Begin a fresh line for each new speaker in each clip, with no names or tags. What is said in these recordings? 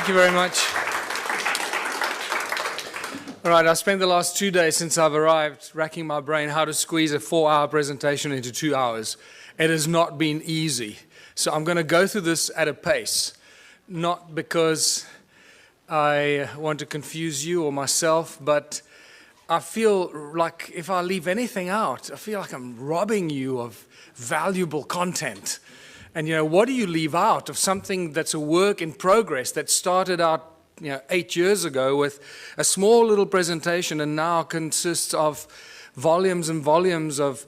Thank you very much. All right, I spent the last 2 days since I've arrived racking my brain how to squeeze a 4-hour presentation into 2 hours. It has not been easy. So I'm going to go through this at a pace, not because I want to confuse you or myself, but I feel like if I leave anything out, I feel like I'm robbing you of valuable content. And, what do you leave out of something that's a work in progress that started out 8 years ago with a small little presentation and now consists of volumes and volumes of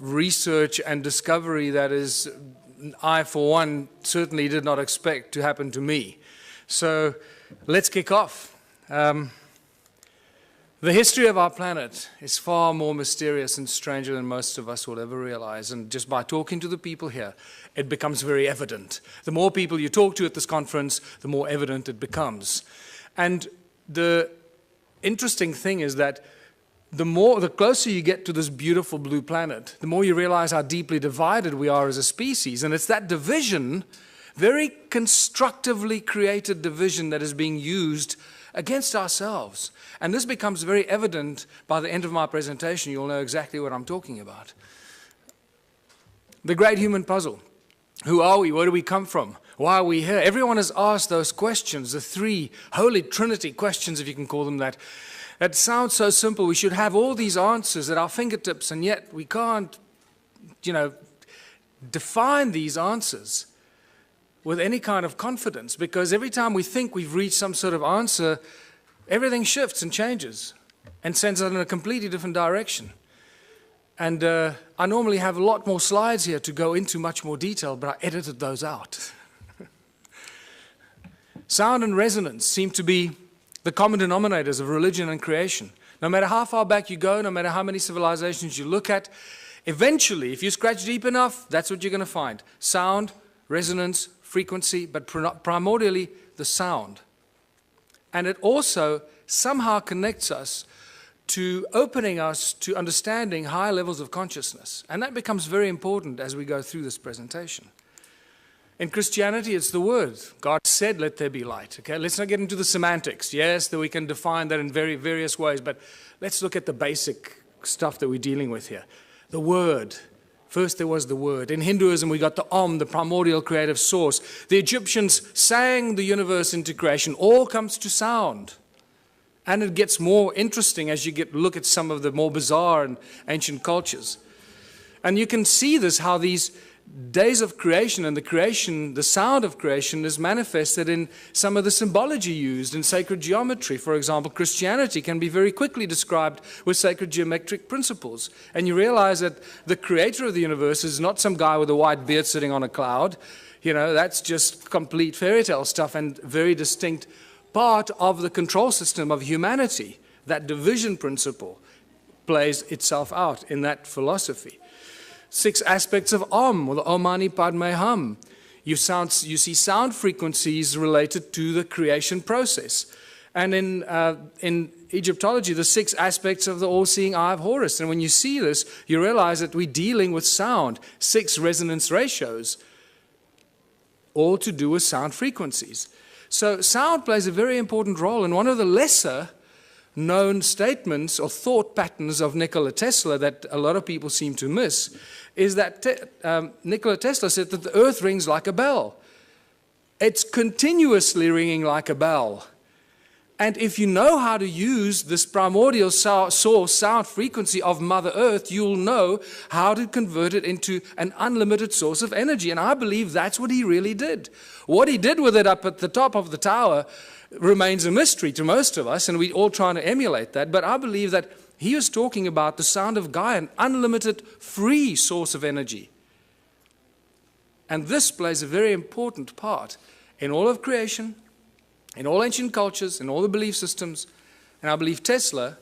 research and discovery that is, I for one, certainly did not expect to happen to me. So let's kick off. The history of our planet is far more mysterious and stranger than most of us will ever realize. And just by talking to the people here, it becomes very evident. The more people you talk to at this conference, the more evident it becomes. And the interesting thing is that the closer you get to this beautiful blue planet, the more you realize how deeply divided we are as a species. And it's that division, very constructively created division, that is being used against ourselves. And this becomes very evident by the end of my presentation. You'll know exactly what I'm talking about. The great human puzzle. Who are we? Where do we come from? Why are we here? Everyone has asked those questions, the three Holy Trinity questions, if you can call them that. That sounds so simple. We should have all these answers at our fingertips, and yet we can't, define these answers with any kind of confidence, because every time we think we've reached some sort of answer, everything shifts and changes and sends us in a completely different direction. And I normally have a lot more slides here to go into much more detail, but I edited those out. Sound and resonance seem to be the common denominators of religion and creation. No matter how far back you go, no matter how many civilizations you look at, eventually, if you scratch deep enough, that's what you're going to find. Sound, resonance, frequency, but primordially the sound. And it also somehow connects us to opening us to understanding high levels of consciousness. And that becomes very important as we go through this presentation. In Christianity, it's the word. God said, let there be light. Okay, let's not get into the semantics. Yes, that we can define that in very various ways, but let's look at the basic stuff that we're dealing with here. The word. First there was the word. In Hinduism, we got the Om, the primordial creative source. The Egyptians sang the universe into creation. All comes to sound. And it gets more interesting as you look at some of the more bizarre and ancient cultures. And you can see this, how these days of creation and the sound of creation is manifested in some of the symbology used in sacred geometry. For example, Christianity can be very quickly described with sacred geometric principles. And you realize that the creator of the universe is not some guy with a white beard sitting on a cloud. That's just complete fairy tale stuff and very distinct part of the control system of humanity. That division principle plays itself out in that philosophy. 6 aspects of Om, or the Om Mani Padme Hum. You see sound frequencies related to the creation process. And in Egyptology, the 6 aspects of the all-seeing eye of Horus. And when you see this, you realize that we're dealing with sound, 6 resonance ratios, all to do with sound frequencies. So sound plays a very important role, and one of the lesser known statements or thought patterns of Nikola Tesla that a lot of people seem to miss is that Nikola Tesla said that the earth rings like a bell. It's continuously ringing like a bell. And if you know how to use this primordial source sound frequency of Mother Earth, you'll know how to convert it into an unlimited source of energy. And I believe that's what he really did. What he did with it up at the top of the tower remains a mystery to most of us, and we're all trying to emulate that. But I believe that he was talking about the sound of Gaia, an unlimited free source of energy. And this plays a very important part in all of creation, in all ancient cultures, in all the belief systems. And I believe Tesla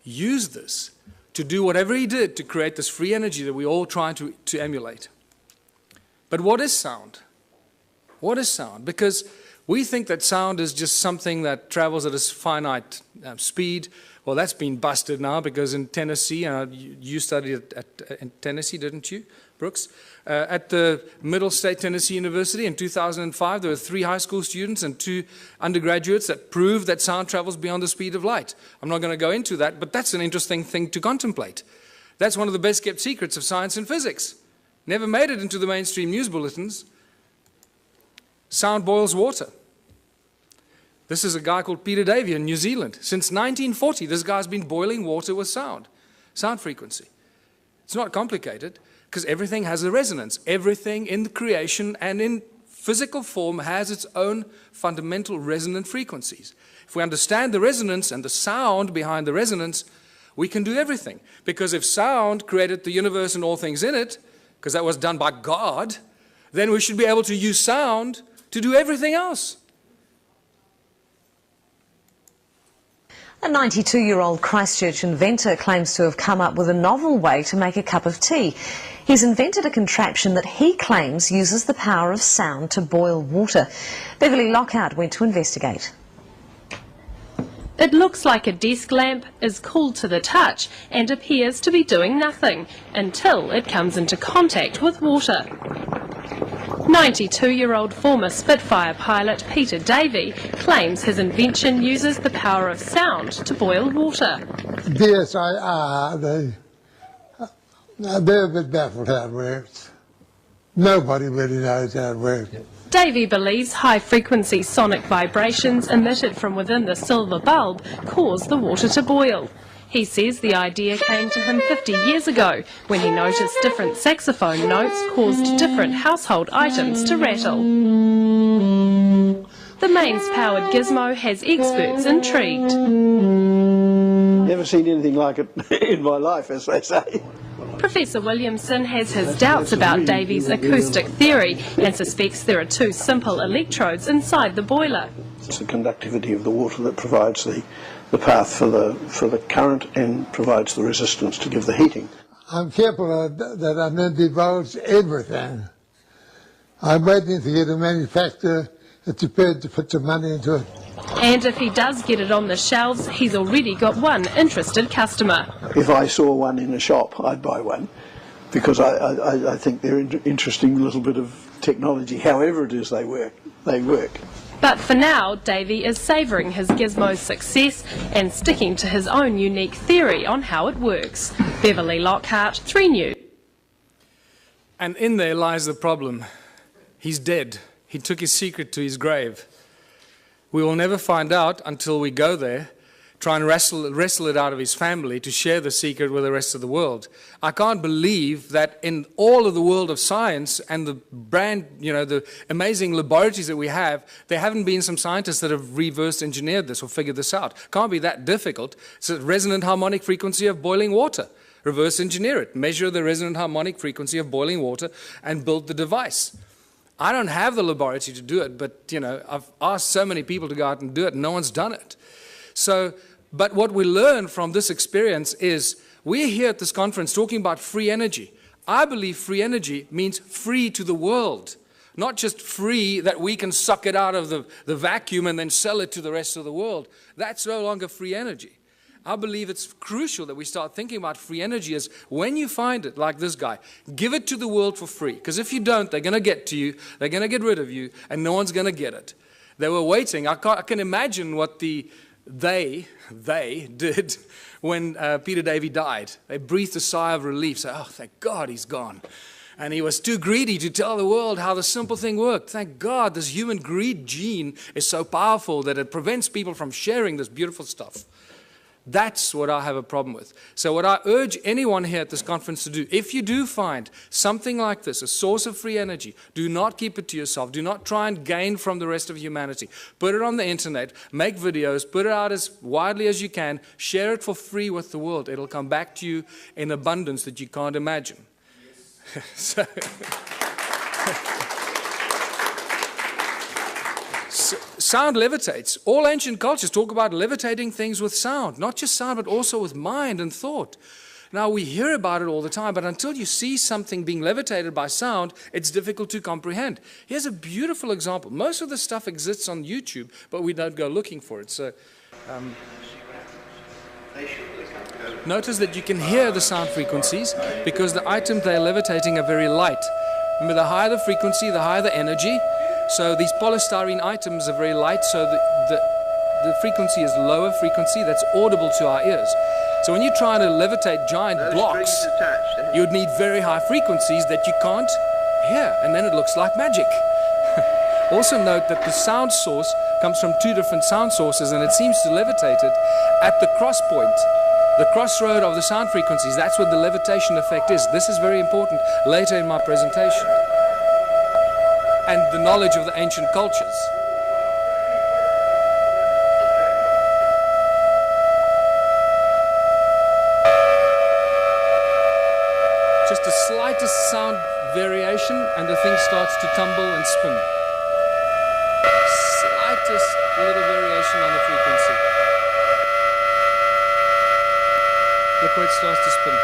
used this to do whatever he did to create this free energy that we're all trying to emulate. But what is sound? What is sound? Because we think that sound is just something that travels at a finite speed. Well, that's been busted now, because in Tennessee, you studied in Tennessee, didn't you? Brooks, at the Middle State Tennessee University in 2005. There were 3 high school students and 2 undergraduates that proved that sound travels beyond the speed of light. I'm not going to go into that, but that's an interesting thing to contemplate. That's one of the best kept secrets of science and physics. Never made it into the mainstream news bulletins. Sound boils water. This is a guy called Peter Davey in New Zealand. Since 1940, this guy's been boiling water with sound frequency. It's not complicated, because everything has a resonance. Everything in the creation and in physical form has its own fundamental resonant frequencies. If we understand the resonance and the sound behind the resonance, we can do everything. Because if sound created the universe and all things in it, because that was done by God, then we should be able to use sound to do everything else.
A 92-year-old Christchurch inventor claims to have come up with a novel way to make a cup of tea. He's invented a contraption that he claims uses the power of sound to boil water. Beverly Lockhart went to investigate.
It looks like a desk lamp, is cool to the touch and appears to be doing nothing until it comes into contact with water. 92-year-old former Spitfire pilot Peter Davey claims his invention uses the power of sound to boil water.
DSIR, they're a bit baffled how it works. Nobody really knows how it works.
Davey believes high-frequency sonic vibrations emitted from within the silver bulb cause the water to boil. He says the idea came to him 50 years ago when he noticed different saxophone notes caused different household items to rattle. The mains-powered gizmo has experts intrigued.
Never seen anything like it in my life, as they say.
Professor Williamson has his doubts about Davey's acoustic theory and suspects there are 2 simple electrodes inside the boiler.
It's the conductivity of the water that provides the path for the current and provides the resistance to give the heating.
I'm careful that I don't divulge everything. I'm waiting to get a manufacturer that's prepared to put some money into it.
And if he does get it on the shelves, he's already got one interested customer.
If I saw one in a shop, I'd buy one, because I think they're an interesting little bit of technology. However it is they work.
But for now, Davey is savouring his gizmo's success and sticking to his own unique theory on how it works. Beverly Lockhart, 3 News.
And in there lies the problem. He's dead. He took his secret to his grave. We will never find out until we go there, try and wrestle it out of his family to share the secret with the rest of the world. I can't believe that in all of the world of science and the the amazing laboratories that we have, there haven't been some scientists that have reverse engineered this or figured this out. Can't be that difficult. It's a resonant harmonic frequency of boiling water. Reverse engineer it. Measure the resonant harmonic frequency of boiling water and build the device. I don't have the laboratory to do it, but I've asked so many people to go out and do it, and no one's done it. So, but what we learn from this experience is we're here at this conference talking about free energy. I believe free energy means free to the world, not just free that we can suck it out of the vacuum and then sell it to the rest of the world. That's no longer free energy. I believe it's crucial that we start thinking about free energy as when you find it, like this guy, give it to the world for free. Because if you don't, they're going to get to you, they're going to get rid of you, and no one's going to get it. They were waiting. I can imagine what they did when Peter Davey died. They breathed a sigh of relief, say, oh, thank God he's gone. And he was too greedy to tell the world how the simple thing worked. Thank God this human greed gene is so powerful that it prevents people from sharing this beautiful stuff. That's what I have a problem with. So what I urge anyone here at this conference to do, if you do find something like this, a source of free energy, do not keep it to yourself. Do not try and gain from the rest of humanity. Put it on the internet, make videos, put it out as widely as you can, share it for free with the world. It'll come back to you in abundance that you can't imagine. Yes. Sound levitates. All ancient cultures talk about levitating things with sound. Not just sound, but also with mind and thought. Now, we hear about it all the time, but until you see something being levitated by sound, it's difficult to comprehend. Here's a beautiful example. Most of the stuff exists on YouTube, but we don't go looking for it. So, Notice that you can hear the sound frequencies because the items they're levitating are very light. Remember, the higher the frequency, the higher the energy. So these polystyrene items are very light, so the frequency is lower frequency that's audible to our ears. So when you're trying to levitate giant blocks, you would need very high frequencies that you can't hear, and then it looks like magic. Also note that the sound source comes from two different sound sources, and it seems to levitate it at the cross point, the crossroad of the sound frequencies. That's what the levitation effect is. This is very important later in my presentation. And the knowledge of the ancient cultures. Just the slightest sound variation and the thing starts to tumble and spin. Slightest little variation on the frequency. Look where it starts to spin.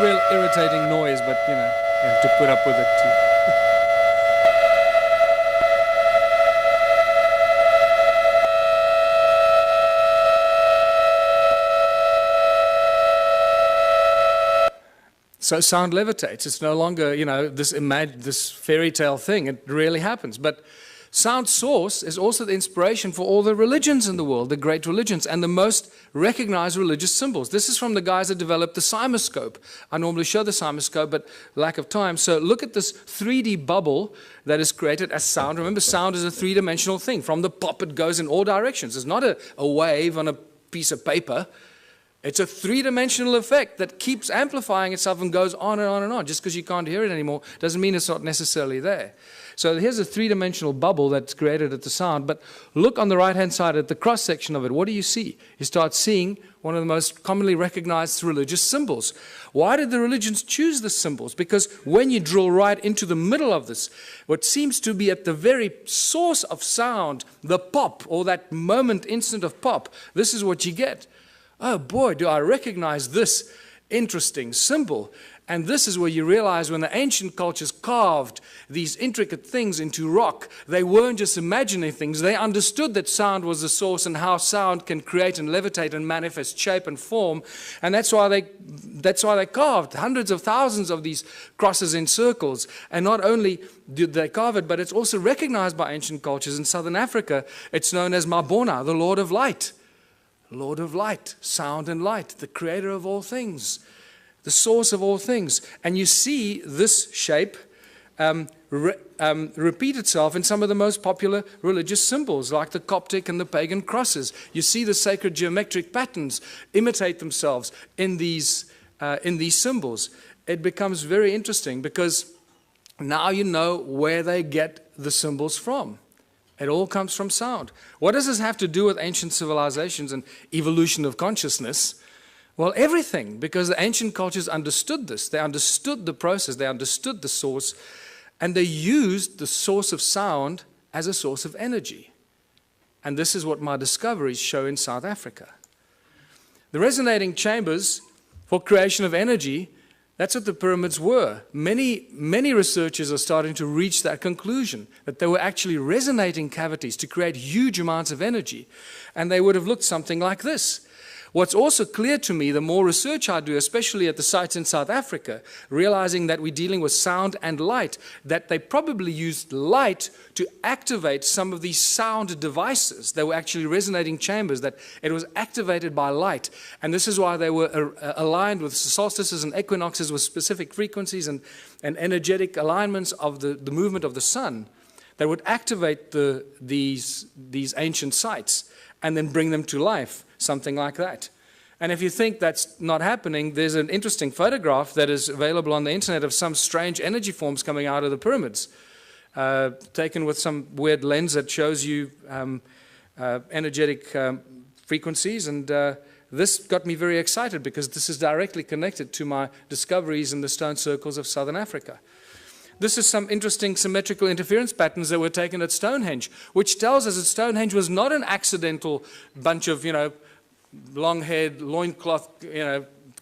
Real irritating noise, but you know, you have to put up with it too. So sound levitates. It's no longer, you know, this fairy tale thing. It really happens. But sound source is also the inspiration for all the religions in the world, the great religions, and the most recognized religious symbols. This is from the guys that developed the cymoscope. I normally show the cymoscope, but lack of time. So look at this 3D bubble that is created as sound. Remember, sound is a three-dimensional thing. From the pop, it goes in all directions. It's not a wave on a piece of paper. It's a three-dimensional effect that keeps amplifying itself and goes on and on and on. Just because you can't hear it anymore doesn't mean it's not necessarily there. So here's a three-dimensional bubble that's created at the sound, but look on the right-hand side at the cross-section of it. What do you see? You start seeing one of the most commonly recognized religious symbols. Why did the religions choose the symbols? Because when you drill right into the middle of this, what seems to be at the very source of sound, the pop, or that instant of pop, this is what you get. Oh boy, do I recognize this interesting symbol. And this is where you realize when the ancient cultures carved these intricate things into rock, they weren't just imagining things. They understood that sound was the source and how sound can create and levitate and manifest shape and form. And that's why they carved hundreds of thousands of these crosses in circles. And not only did they carve it, but it's also recognized by ancient cultures. In southern Africa, it's known as Mabona, the Lord of Light. Lord of Light, sound and light, the creator of all things. The source of all things. And you see this shape repeat itself in some of the most popular religious symbols, like the Coptic and the pagan crosses. You see the sacred geometric patterns imitate themselves in these symbols. It becomes very interesting because now you know where they get the symbols from. It all comes from sound. What does this have to do with ancient civilizations and evolution of consciousness? Well, everything, because the ancient cultures understood this. They understood the process, they understood the source, and they used the source of sound as a source of energy. And this is what my discoveries show in South Africa. The resonating chambers for creation of energy, that's what the pyramids were. Many researchers are starting to reach that conclusion, that they were actually resonating cavities to create huge amounts of energy. And they would have looked something like this. What's also clear to me, the more research I do, especially at the sites in South Africa, realizing that we're dealing with sound and light, that they probably used light to activate some of these sound devices. They were actually resonating chambers, that it was activated by light. And this is why they were aligned with solstices and equinoxes with specific frequencies and energetic alignments of the movement of the sun that would activate these ancient sites and then bring them to life. Something like that. And if you think that's not happening, there's an interesting photograph that is available on the internet of some strange energy forms coming out of the pyramids, taken with some weird lens that shows you energetic frequencies, and this got me very excited because this is directly connected to my discoveries in the stone circles of southern Africa. This is some interesting symmetrical interference patterns that were taken at Stonehenge, which tells us that Stonehenge was not an accidental bunch of, long-haired, loincloth,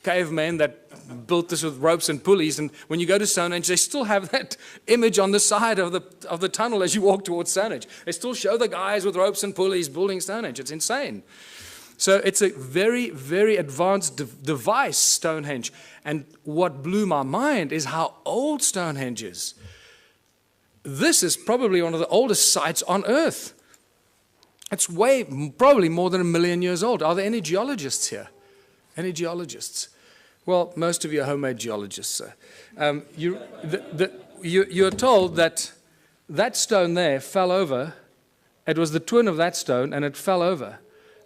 cavemen that built this with ropes and pulleys. And when you go to Stonehenge, they still have that image on the side of the tunnel as you walk towards Stonehenge. They still show the guys with ropes and pulleys building Stonehenge. It's insane. So it's a very, very advanced device, Stonehenge. And what blew my mind is how old Stonehenge is. This is probably one of the oldest sites on Earth. It's probably more than 1 million years old. Are there any geologists here? Any geologists? Well, most of you are homemade geologists. So. You're told that that stone there fell over. It was the twin of that stone, and it fell over.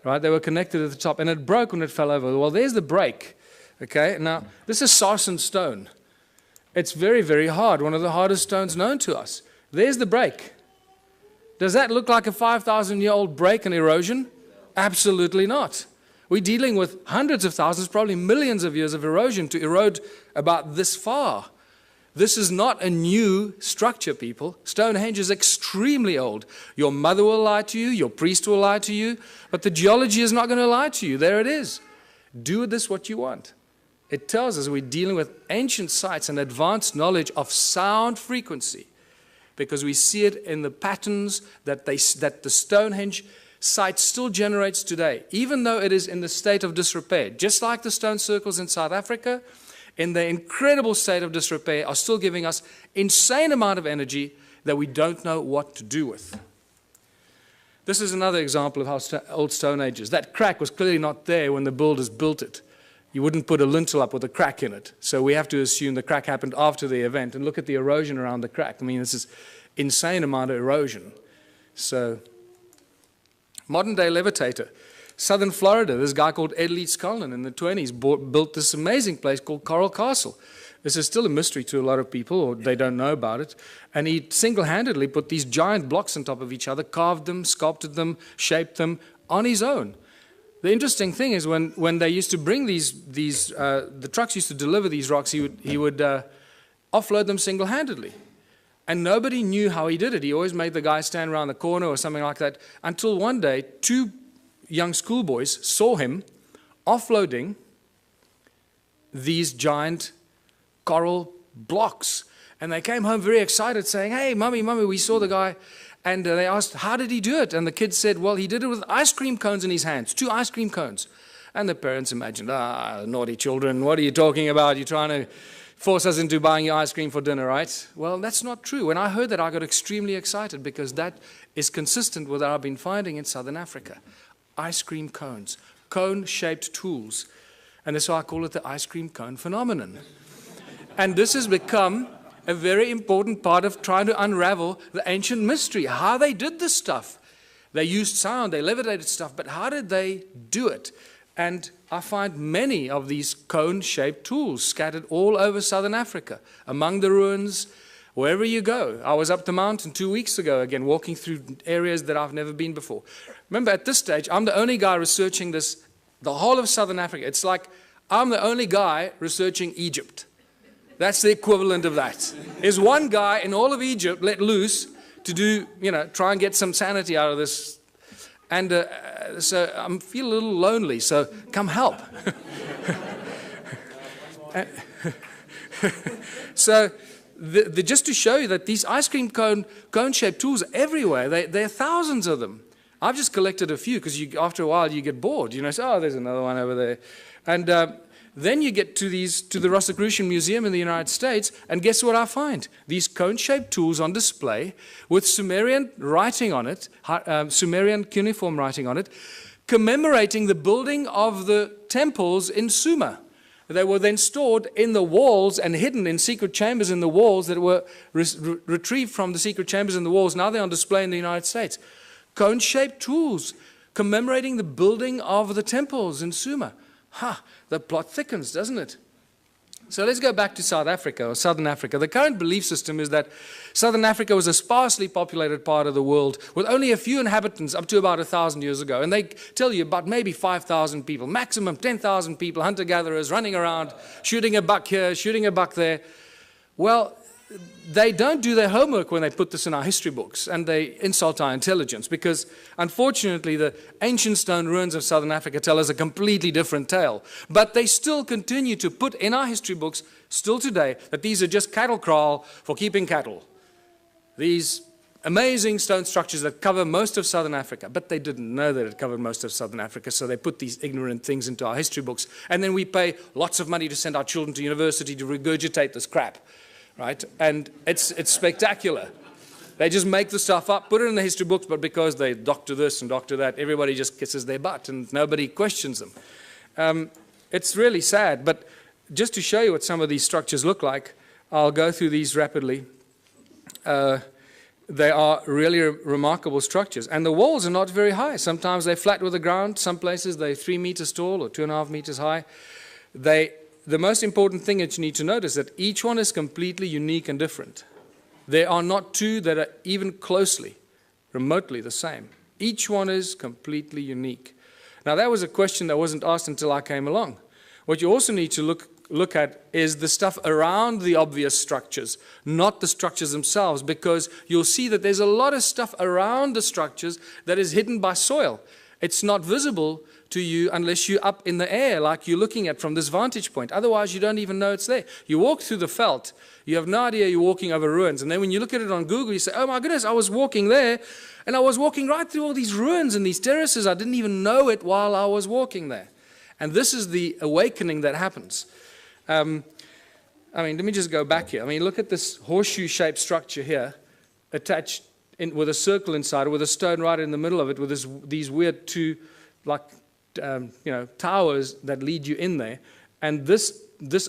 Right? They were connected at the top, and it broke when it fell over. Well, there's the break. Okay, now this is sarsen stone. It's very, very hard, one of the hardest stones known to us. There's the break. Does that look like a 5,000-year-old break and erosion? Absolutely not. We're dealing with hundreds of thousands, probably millions of years of erosion to erode about this far. This is not a new structure, people. Stonehenge is extremely old. Your mother will lie to you, your priest will lie to you, but the geology is not going to lie to you. There it is. Do with this what you want. It tells us we're dealing with ancient sites and advanced knowledge of sound frequency, because we see it in the patterns that the Stonehenge site still generates today, even though it is in the state of disrepair. Just like the stone circles in South Africa, in their incredible state of disrepair, are still giving us insane amount of energy that we don't know what to do with. This is another example of how old Stone Age is. That crack was clearly not there when the builders built it. You wouldn't put a lintel up with a crack in it. So we have to assume the crack happened after the event. And look at the erosion around the crack. I mean, this is insane amount of erosion. So, modern day levitator. Southern Florida, this guy called Ed Leeds Cullen in the 20s built this amazing place called Coral Castle. This is still a mystery to a lot of people, or they don't know about it. And he single-handedly put these giant blocks on top of each other, carved them, sculpted them, shaped them on his own. The interesting thing is when they used to bring the trucks used to deliver these rocks, he would offload them single-handedly. And nobody knew how he did it. He always made the guy stand around the corner or something like that, until one day, 2 young schoolboys saw him offloading these giant coral blocks. And they came home very excited saying, "Hey, Mummy, we saw the guy." And they asked, "How did he do it?" And the kid said, "Well, he did it with ice cream cones in his hands, 2 ice cream cones." And the parents imagined, naughty children, what are you talking about? You're trying to force us into buying your ice cream for dinner, right? Well, that's not true. When I heard that, I got extremely excited, because that is consistent with what I've been finding in southern Africa. Ice cream cones, cone-shaped tools. And that's why I call it the ice cream cone phenomenon. And this has become a very important part of trying to unravel the ancient mystery, how they did this stuff. They used sound, they levitated stuff, but how did they do it? And I find many of these cone-shaped tools scattered all over southern Africa, among the ruins, wherever you go. I was up the mountain 2 weeks ago, again, walking through areas that I've never been before. Remember, at this stage, I'm the only guy researching this, the whole of southern Africa. It's like I'm the only guy researching Egypt. That's the equivalent of that. There's one guy in all of Egypt let loose to do, try and get some sanity out of this. And so I feel a little lonely, so come help. So just to show you that these ice cream cone-shaped tools are everywhere. There are thousands of them. I've just collected a few, because after a while you get bored. Say, oh, there's another one over there. And then you get to the Rosicrucian Museum in the United States, and guess what I find? These cone-shaped tools on display with Sumerian writing on it, Sumerian cuneiform writing on it, commemorating the building of the temples in Sumer. They were then stored in the walls and hidden in secret chambers in the walls that were retrieved from the secret chambers in the walls. Now they're on display in the United States. Cone-shaped tools commemorating the building of the temples in Sumer. The plot thickens, doesn't it? So let's go back to South Africa, or Southern Africa. The current belief system is that Southern Africa was a sparsely populated part of the world with only a few inhabitants up to about 1,000 years ago. And they tell you about maybe 5,000 people, maximum 10,000 people, hunter-gatherers running around, shooting a buck here, shooting a buck there. Well, they don't do their homework when they put this in our history books, and they insult our intelligence, because unfortunately the ancient stone ruins of Southern Africa tell us a completely different tale. But they still continue to put in our history books, still today, that these are just cattle kraal for keeping cattle. These amazing stone structures that cover most of Southern Africa, but they didn't know that it covered most of Southern Africa, so they put these ignorant things into our history books, and then we pay lots of money to send our children to university to regurgitate this crap. Right? And it's spectacular. They just make the stuff up, put it in the history books, but because they doctor this and doctor that, everybody just kisses their butt and nobody questions them. It's really sad, but just to show you what some of these structures look like, I'll go through these rapidly. They are really remarkable structures. And the walls are not very high. Sometimes they're flat with the ground. Some places they're 3 meters tall or 2.5 meters high. The most important thing that you need to notice is that each one is completely unique and different. There are not two that are even closely, remotely the same. Each one is completely unique. Now that was a question that wasn't asked until I came along. What you also need to look at is the stuff around the obvious structures, not the structures themselves, because you'll see that there's a lot of stuff around the structures that is hidden by soil. It's not visible to you unless you're up in the air like you're looking at from this vantage point. Otherwise, you don't even know it's there. You walk through the veld, you have no idea you're walking over ruins. And then when you look at it on Google, you say, oh my goodness, I was walking there, and I was walking right through all these ruins and these terraces. I didn't even know it while I was walking there. And this is the awakening that happens. I mean, let me just go back here. I mean, look at this horseshoe-shaped structure here, attached with a circle inside, with a stone right in the middle of it, with these weird two, like, towers that lead you in there. And this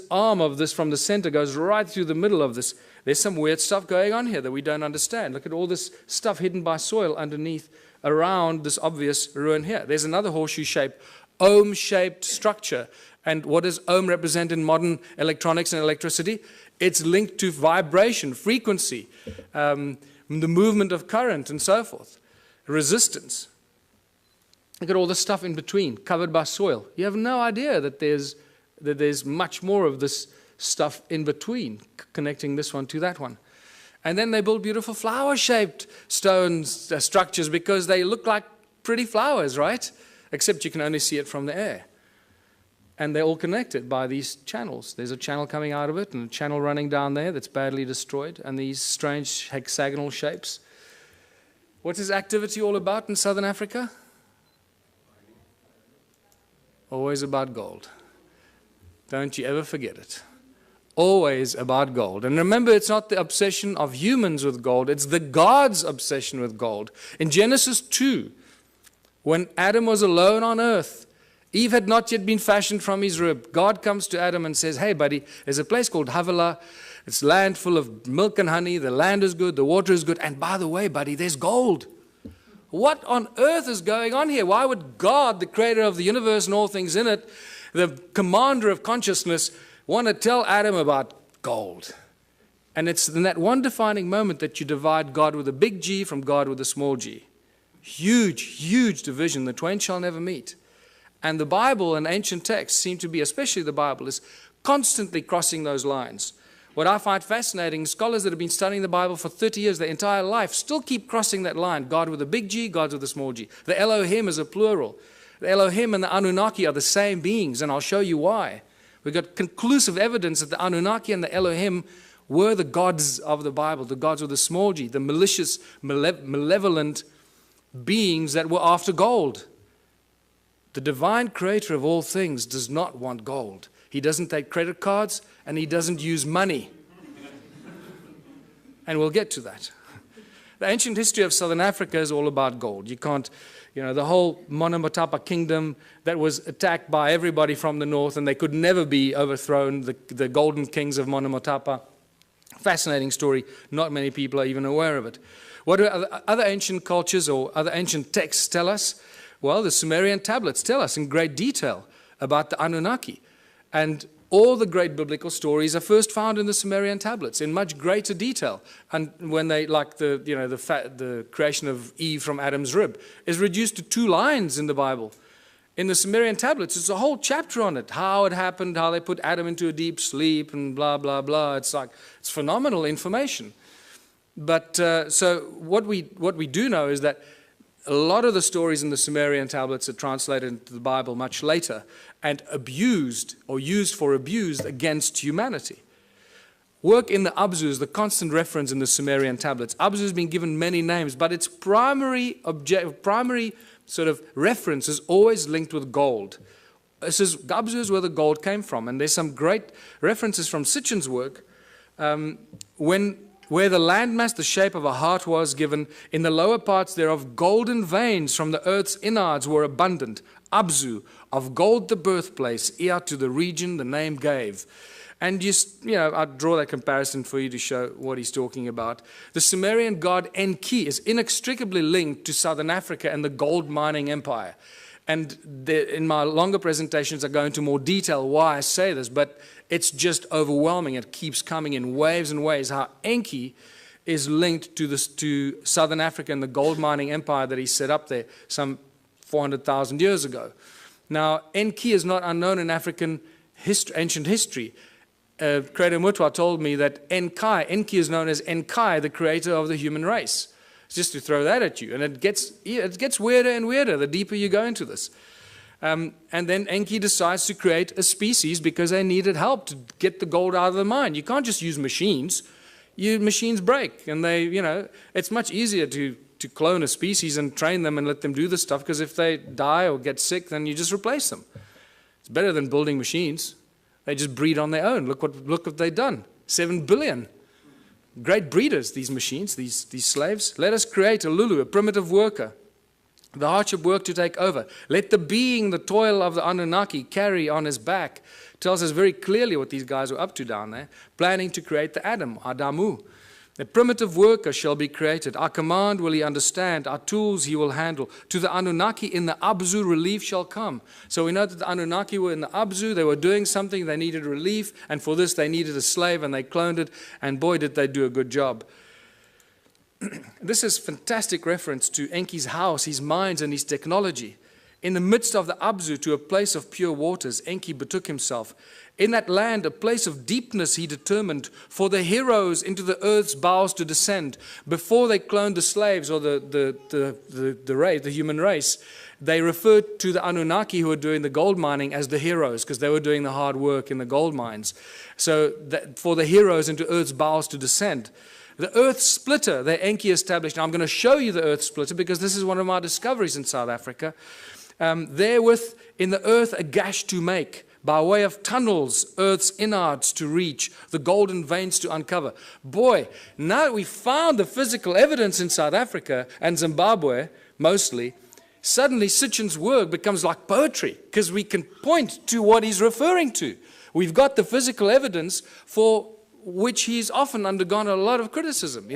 arm of this from the center goes right through the middle of this. There's some weird stuff going on here that we don't understand. Look at all this stuff hidden by soil underneath, around this obvious ruin here. There's another horseshoe-shaped, ohm-shaped structure. And what does ohm represent in modern electronics and electricity? It's linked to vibration, frequency, the movement of current, and so forth. Resistance. Look at all the stuff in between, covered by soil. You have no idea that there's much more of this stuff in between, connecting this one to that one. And then they build beautiful flower-shaped stone structures because they look like pretty flowers, right? Except you can only see it from the air. And they're all connected by these channels. There's a channel coming out of it and a channel running down there that's badly destroyed, and these strange hexagonal shapes. What is activity all about in Southern Africa? Always about gold. Don't you ever forget it. Always about gold. And remember, it's not the obsession of humans with gold, it's the God's obsession with gold. In Genesis 2, when Adam was alone on earth, Eve had not yet been fashioned from his rib. God comes to Adam and says, hey buddy, there's a place called Havilah. It's land full of milk and honey. The land is good, the water is good. And by the way, buddy, there's gold. What on earth is going on here? Why would God, the creator of the universe and all things in it, the commander of consciousness, want to tell Adam about gold? And it's in that one defining moment that you divide God with a big G from God with a small g. Huge, huge division. The twain shall never meet. And the Bible and ancient texts seem to be, especially the Bible, is constantly crossing those lines. What I find fascinating, scholars that have been studying the Bible for 30 years, their entire life, still keep crossing that line. God with a big G, God with a small g. The Elohim is a plural. The Elohim and the Anunnaki are the same beings, and I'll show you why. We've got conclusive evidence that the Anunnaki and the Elohim were the gods of the Bible, the gods with a small g, the malicious, malevolent beings that were after gold. The divine creator of all things does not want gold. He doesn't take credit cards, and he doesn't use money. And we'll get to that. The ancient history of Southern Africa is all about gold. You can't, the whole Monomotapa kingdom that was attacked by everybody from the north, and they could never be overthrown, the golden kings of Monomotapa. Fascinating story. Not many people are even aware of it. What do other ancient cultures or other ancient texts tell us? Well, the Sumerian tablets tell us in great detail about the Anunnaki. And all the great biblical stories are first found in the Sumerian tablets in much greater detail. And when they, like the creation of Eve from Adam's rib, is reduced to 2 lines in the Bible. In the Sumerian tablets, it's a whole chapter on it, how it happened, how they put Adam into a deep sleep, and blah, blah, blah. It's phenomenal information. But so what we do know is that a lot of the stories in the Sumerian tablets are translated into the Bible much later and abused or used for abuse against humanity. Work in the UBUNTU is the constant reference in the Sumerian tablets. UBUNTU has been given many names, but its primary sort of reference is always linked with gold. This is UBUNTU is where the gold came from, and there's some great references from Sitchin's work where the landmass, the shape of a heart was given, in the lower parts thereof golden veins from the earth's innards were abundant. UBUNTU, of gold the birthplace, Ea to the region the name gave. And I'll draw that comparison for you to show what he's talking about. The Sumerian god Enki is inextricably linked to Southern Africa and the gold mining empire. And in my longer presentations, I go into more detail why I say this, but it's just overwhelming. It keeps coming in waves and waves, how Enki is linked to Southern Africa and the gold mining empire that he set up there some 400,000 years ago. Now, Enki is not unknown in African ancient history. Creator Mutwa told me that Enki is known as Enkai, the creator of the human race. Just to throw that at you. And it gets weirder and weirder the deeper you go into this. And then Enki decides to create a species because they needed help to get the gold out of the mine. You can't just use machines. Machines break. And it's much easier to clone a species and train them and let them do this stuff, because if they die or get sick, then you just replace them. It's better than building machines. They just breed on their own. Look what they've done. 7 billion. Great breeders, these machines, these slaves. Let us create a Lulu, a primitive worker. The hardship work to take over. Let the being, the toil of the Anunnaki, carry on his back. Tells us very clearly what these guys were up to down there. Planning to create the Adam, Adamu. A primitive worker shall be created. Our command will he understand. Our tools he will handle. To the Anunnaki in the UBUNTU relief shall come. So we know that the Anunnaki were in the UBUNTU. They were doing something. They needed relief. And for this they needed a slave, and they cloned it. And boy, did they do a good job. This is fantastic reference to Enki's house, his mines, and his technology. In the midst of the UBUNTU, to a place of pure waters, Enki betook himself. In that land, a place of deepness he determined for the heroes into the earth's bowels to descend. Before they cloned the slaves or the human race, they referred to the Anunnaki who were doing the gold mining as the heroes, because they were doing the hard work in the gold mines. So for the heroes into earth's bowels to descend. The earth splitter that Enki established. Now I'm going to show you the earth splitter because this is one of my discoveries in South Africa. Therewith in the earth a gash to make, by way of tunnels, earth's innards to reach, the golden veins to uncover. Boy, now that we found the physical evidence in South Africa and Zimbabwe, mostly, suddenly Sitchin's work becomes like poetry, because we can point to what he's referring to. We've got the physical evidence for which he's often undergone a lot of criticism,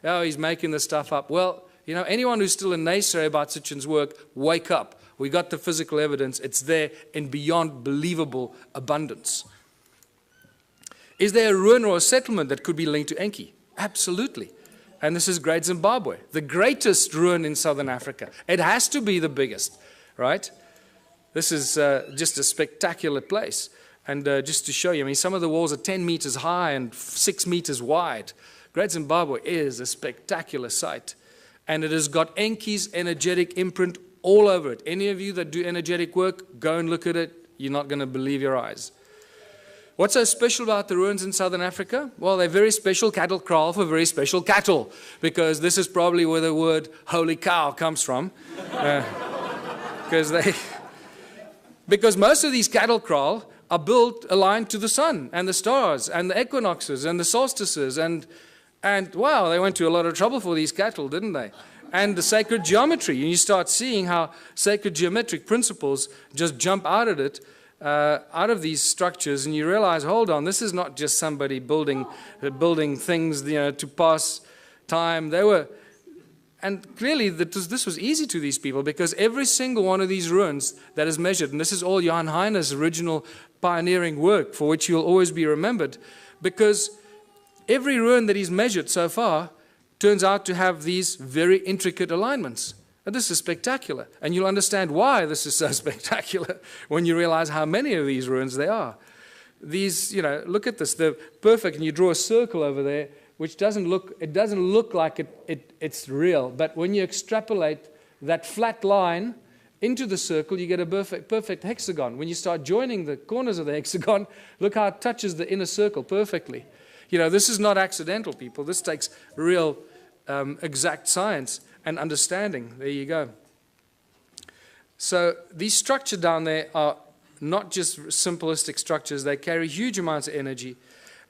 Oh, he's making this stuff up. Well, anyone who's still a naysayer about Sitchin's work, wake up. We got the physical evidence. It's there in beyond believable abundance. Is there a ruin or a settlement that could be linked to Enki? Absolutely. And this is Great Zimbabwe, the greatest ruin in southern Africa. It has to be the biggest, right? This is just a spectacular place. And just to show you, some of the walls are 10 meters high and 6 meters wide. Great Zimbabwe is a spectacular sight. And it has got Enki's energetic imprint all over it. Any of you that do energetic work, go and look at it. You're not going to believe your eyes. What's so special about the ruins in southern Africa? Well, they're very special cattle kraal for very special cattle, because this is probably where the word holy cow comes from. Because most of these cattle kraal are built aligned to the sun and the stars and the equinoxes and the solstices, and wow, they went to a lot of trouble for these cattle, didn't they? And the sacred geometry, and you start seeing how sacred geometric principles just jump out of it, out of these structures, and you realize, hold on, this is not just somebody building things, to pass time. And clearly this was easy to these people, because every single one of these ruins that is measured, and this is all Jan Heine's original pioneering work for which you'll always be remembered, because every ruin that he's measured so far turns out to have these very intricate alignments. And this is spectacular. And you'll understand why this is so spectacular when you realize how many of these ruins there are. These, look at this, they're perfect, and you draw a circle over there, which doesn't look like it's real. But when you extrapolate that flat line into the circle, you get a perfect hexagon. When you start joining the corners of the hexagon, look how it touches the inner circle perfectly. This is not accidental, people. This takes real exact science and understanding. There you go. So these structures down there are not just simplistic structures. They carry huge amounts of energy.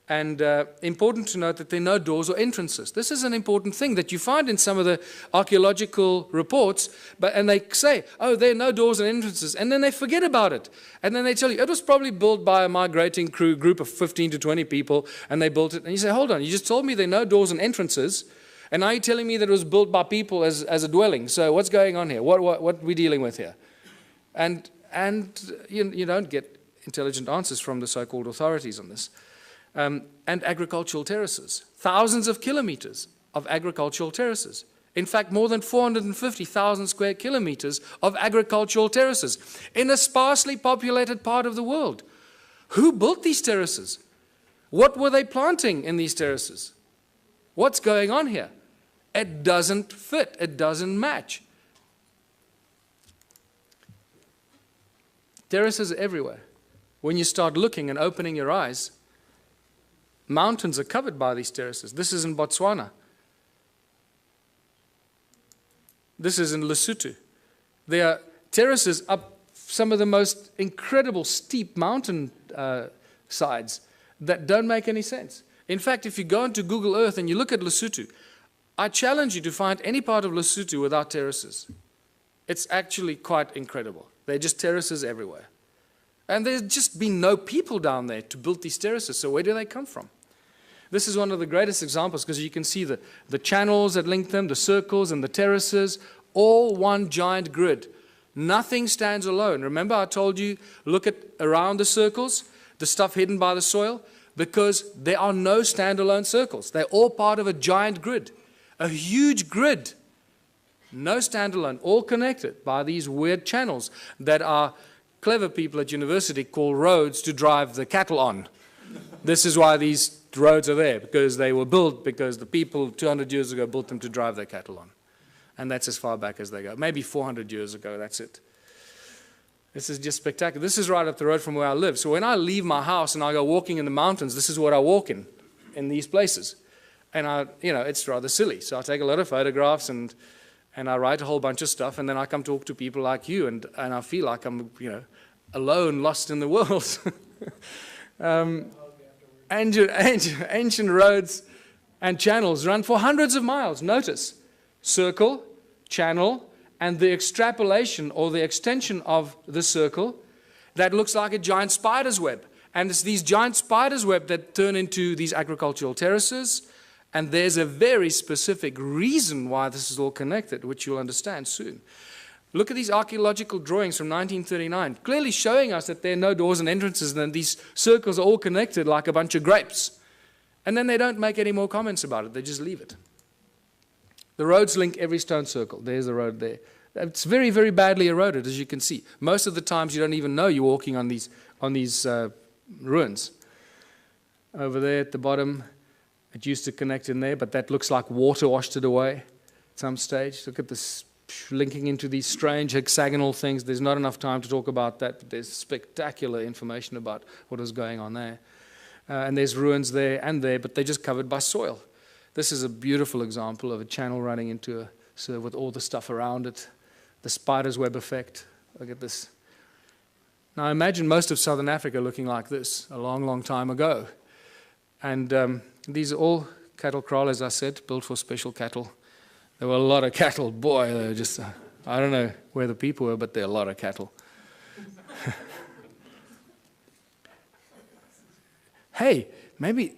And important to note that there are no doors or entrances. This is an important thing that you find in some of the archaeological reports, and they say, oh, there are no doors and entrances, and then they forget about it. And then they tell you, it was probably built by a migrating group of 15 to 20 people, and they built it. And you say, hold on, you just told me there are no doors and entrances, and now you're telling me that it was built by people as a dwelling. So what's going on here? What are we dealing with here? And you don't get intelligent answers from the so-called authorities on this. And agricultural terraces. Thousands of kilometers of agricultural terraces. In fact, more than 450,000 square kilometers of agricultural terraces in a sparsely populated part of the world. Who built these terraces? What were they planting in these terraces? What's going on here? It doesn't fit. It doesn't match. Terraces are everywhere. When you start looking and opening your eyes, mountains are covered by these terraces. This is in Botswana. This is in Lesotho. There are terraces up some of the most incredible steep mountain sides that don't make any sense. In fact, if you go into Google Earth and you look at Lesotho, I challenge you to find any part of Lesotho without terraces. It's actually quite incredible. There are just terraces everywhere. And there's just been no people down there to build these terraces, so where do they come from? This is one of the greatest examples, because you can see the channels that link them, the circles and the terraces, all one giant grid. Nothing stands alone. Remember I told you, look at around the circles, the stuff hidden by the soil, because there are no standalone circles. They're all part of a giant grid, a huge grid. No standalone, all connected by these weird channels that are clever people at university call roads to drive the cattle on. This is why these roads are there, because they were built because the people 200 years ago built them to drive their cattle on. And that's as far back as they go. Maybe 400 years ago, that's it. This is just spectacular. This is right up the road from where I live. So when I leave my house and I go walking in the mountains, this is what I walk in these places. And it's rather silly. So I take a lot of photographs and I write a whole bunch of stuff, and then I come talk to people like you, and I feel like I'm, alone, lost in the world. Ancient roads and channels run for hundreds of miles. Notice, circle, channel, and the extrapolation or the extension of the circle that looks like a giant spider's web. And it's these giant spider's web that turn into these agricultural terraces. And there's a very specific reason why this is all connected, which you'll understand soon. Look at these archaeological drawings from 1939, clearly showing us that there are no doors and entrances, and these circles are all connected like a bunch of grapes. And then they don't make any more comments about it, they just leave it. The roads link every stone circle. There's the road there. It's very, very badly eroded, as you can see. Most of the times you don't even know you're walking on these ruins. Over there at the bottom, it used to connect in there, but that looks like water washed it away at some stage. Look at this linking into these strange hexagonal things. There's not enough time to talk about that, but there's spectacular information about what was going on there. And there's ruins there and there, but they're just covered by soil. This is a beautiful example of a channel running into a so with all the stuff around it, the spider's web effect. Look at this. Now imagine most of southern Africa looking like this a long, long time ago. And these are all cattle kraal, as I said, built for special cattle. There were a lot of cattle. Boy, they were just, I don't know where the people were, but there are a lot of cattle. Hey, maybe...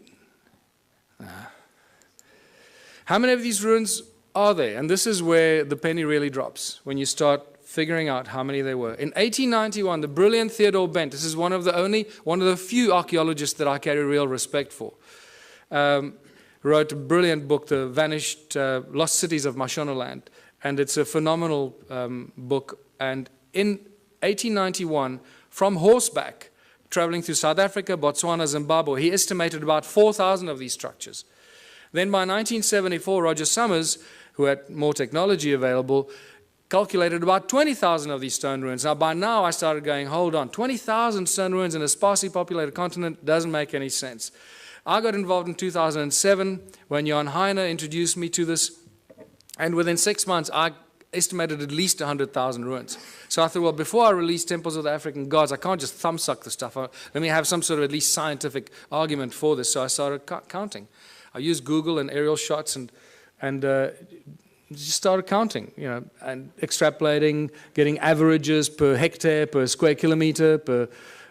How many of these ruins are there. And this is where the penny really drops, when you start figuring out how many there were. In 1891, the brilliant Theodore Bent, this is one of the few archaeologists that I carry real respect for, wrote a brilliant book, The Vanished Lost Cities of Mashonaland. And it's a phenomenal book. And in 1891, from horseback, traveling through South Africa, Botswana, Zimbabwe, he estimated about 4,000 of these structures. Then by 1974, Roger Summers, who had more technology available, calculated about 20,000 of these stone ruins. Now, by now, I started going, hold on, 20,000 stone ruins in a sparsely populated continent doesn't make any sense. I got involved in 2007 when Jan Heine introduced me to this, and within 6 months, I estimated at least 100,000 ruins. So I thought, well, before I release Temples of the African Gods, I can't just thumbsuck the stuff. Let me have some sort of at least scientific argument for this. So I started counting. I used Google and aerial shots and just started counting, and extrapolating, getting averages per hectare, per square kilometer, per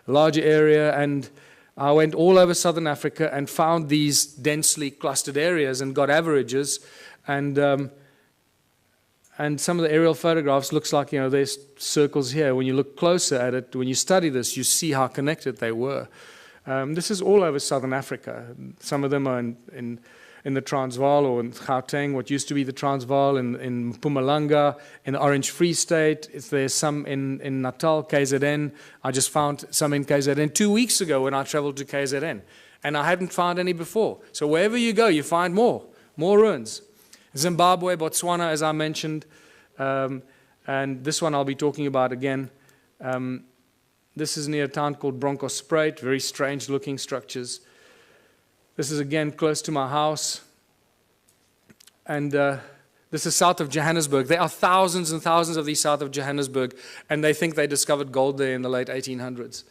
larger area. And I went all over southern Africa and found these densely clustered areas and got averages. And some of the aerial photographs looks like, there's circles here. When you look closer at it, when you study this, you see how connected they were. This is all over southern Africa. Some of them are in the Transvaal or in Gauteng, what used to be the Transvaal, in Mpumalanga, in the Orange Free State. There's some in Natal, KZN. I just found some in KZN 2 weeks ago when I traveled to KZN. And I hadn't found any before. So wherever you go, you find more ruins. Zimbabwe, Botswana, as I mentioned. And this one I'll be talking about again. This is near a town called Bronkhorstspruit, very strange looking structures. This is again close to my house. And this is south of Johannesburg. There are thousands and thousands of these south of Johannesburg, and they think they discovered gold there in the late 1800s.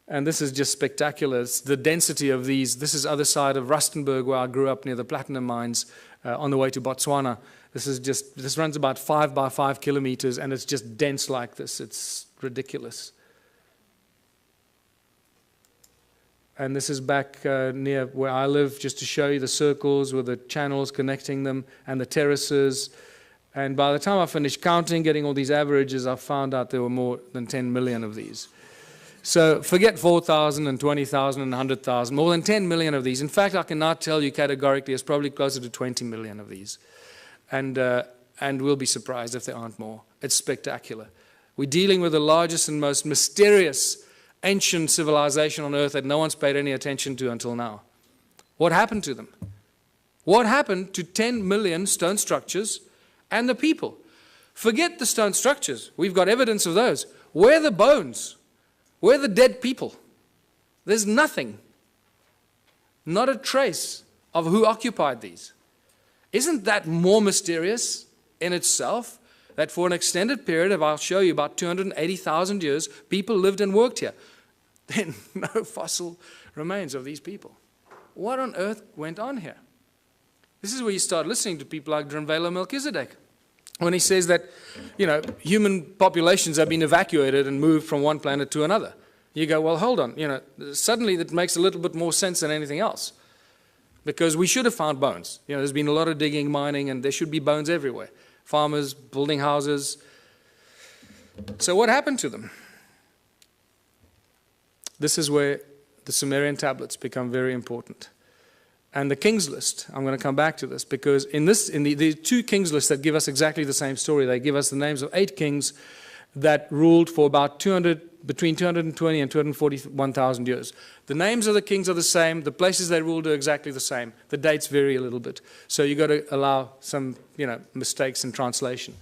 And this is just spectacular. It's the density of these. This is other side of Rustenburg, where I grew up near the platinum mines on the way to Botswana. This runs about 5 by 5 kilometers, and it's just dense like this. It's ridiculous. And this is back near where I live, just to show you the circles with the channels connecting them and the terraces. And by the time I finished counting, getting all these averages, I found out there were more than 10 million of these. So forget 4,000 and 20,000 and 100,000, more than 10 million of these. In fact, I can now tell you categorically it's probably closer to 20 million of these. And we'll be surprised if there aren't more. It's spectacular. We're dealing with the largest and most mysterious ancient civilization on earth that no one's paid any attention to until now. What happened to them? What happened to 10 million stone structures and the people? Forget the stone structures. We've got evidence of those. Where are the bones? Where are the dead people? There's nothing. Not a trace of who occupied these. Isn't that more mysterious in itself? That for an extended period of, I'll show you, about 280,000 years, people lived and worked here. Then no fossil remains of these people. What on earth went on here? This is where you start listening to people like Drunvalo Melchizedek, when he says that, human populations have been evacuated and moved from one planet to another. You go, well, hold on, suddenly that makes a little bit more sense than anything else. Because we should have found bones. There's been a lot of digging, mining, and there should be bones everywhere. Farmers, building houses. So what happened to them? This is where the Sumerian tablets become very important. And the King's List, I'm going to come back to this, because in the two King's Lists that give us exactly the same story. They give us the names of 8 kings that ruled for about between 220 and 241,000 years. The names of the kings are the same. The places they ruled are exactly the same. The dates vary a little bit. So you've got to allow some mistakes in translation.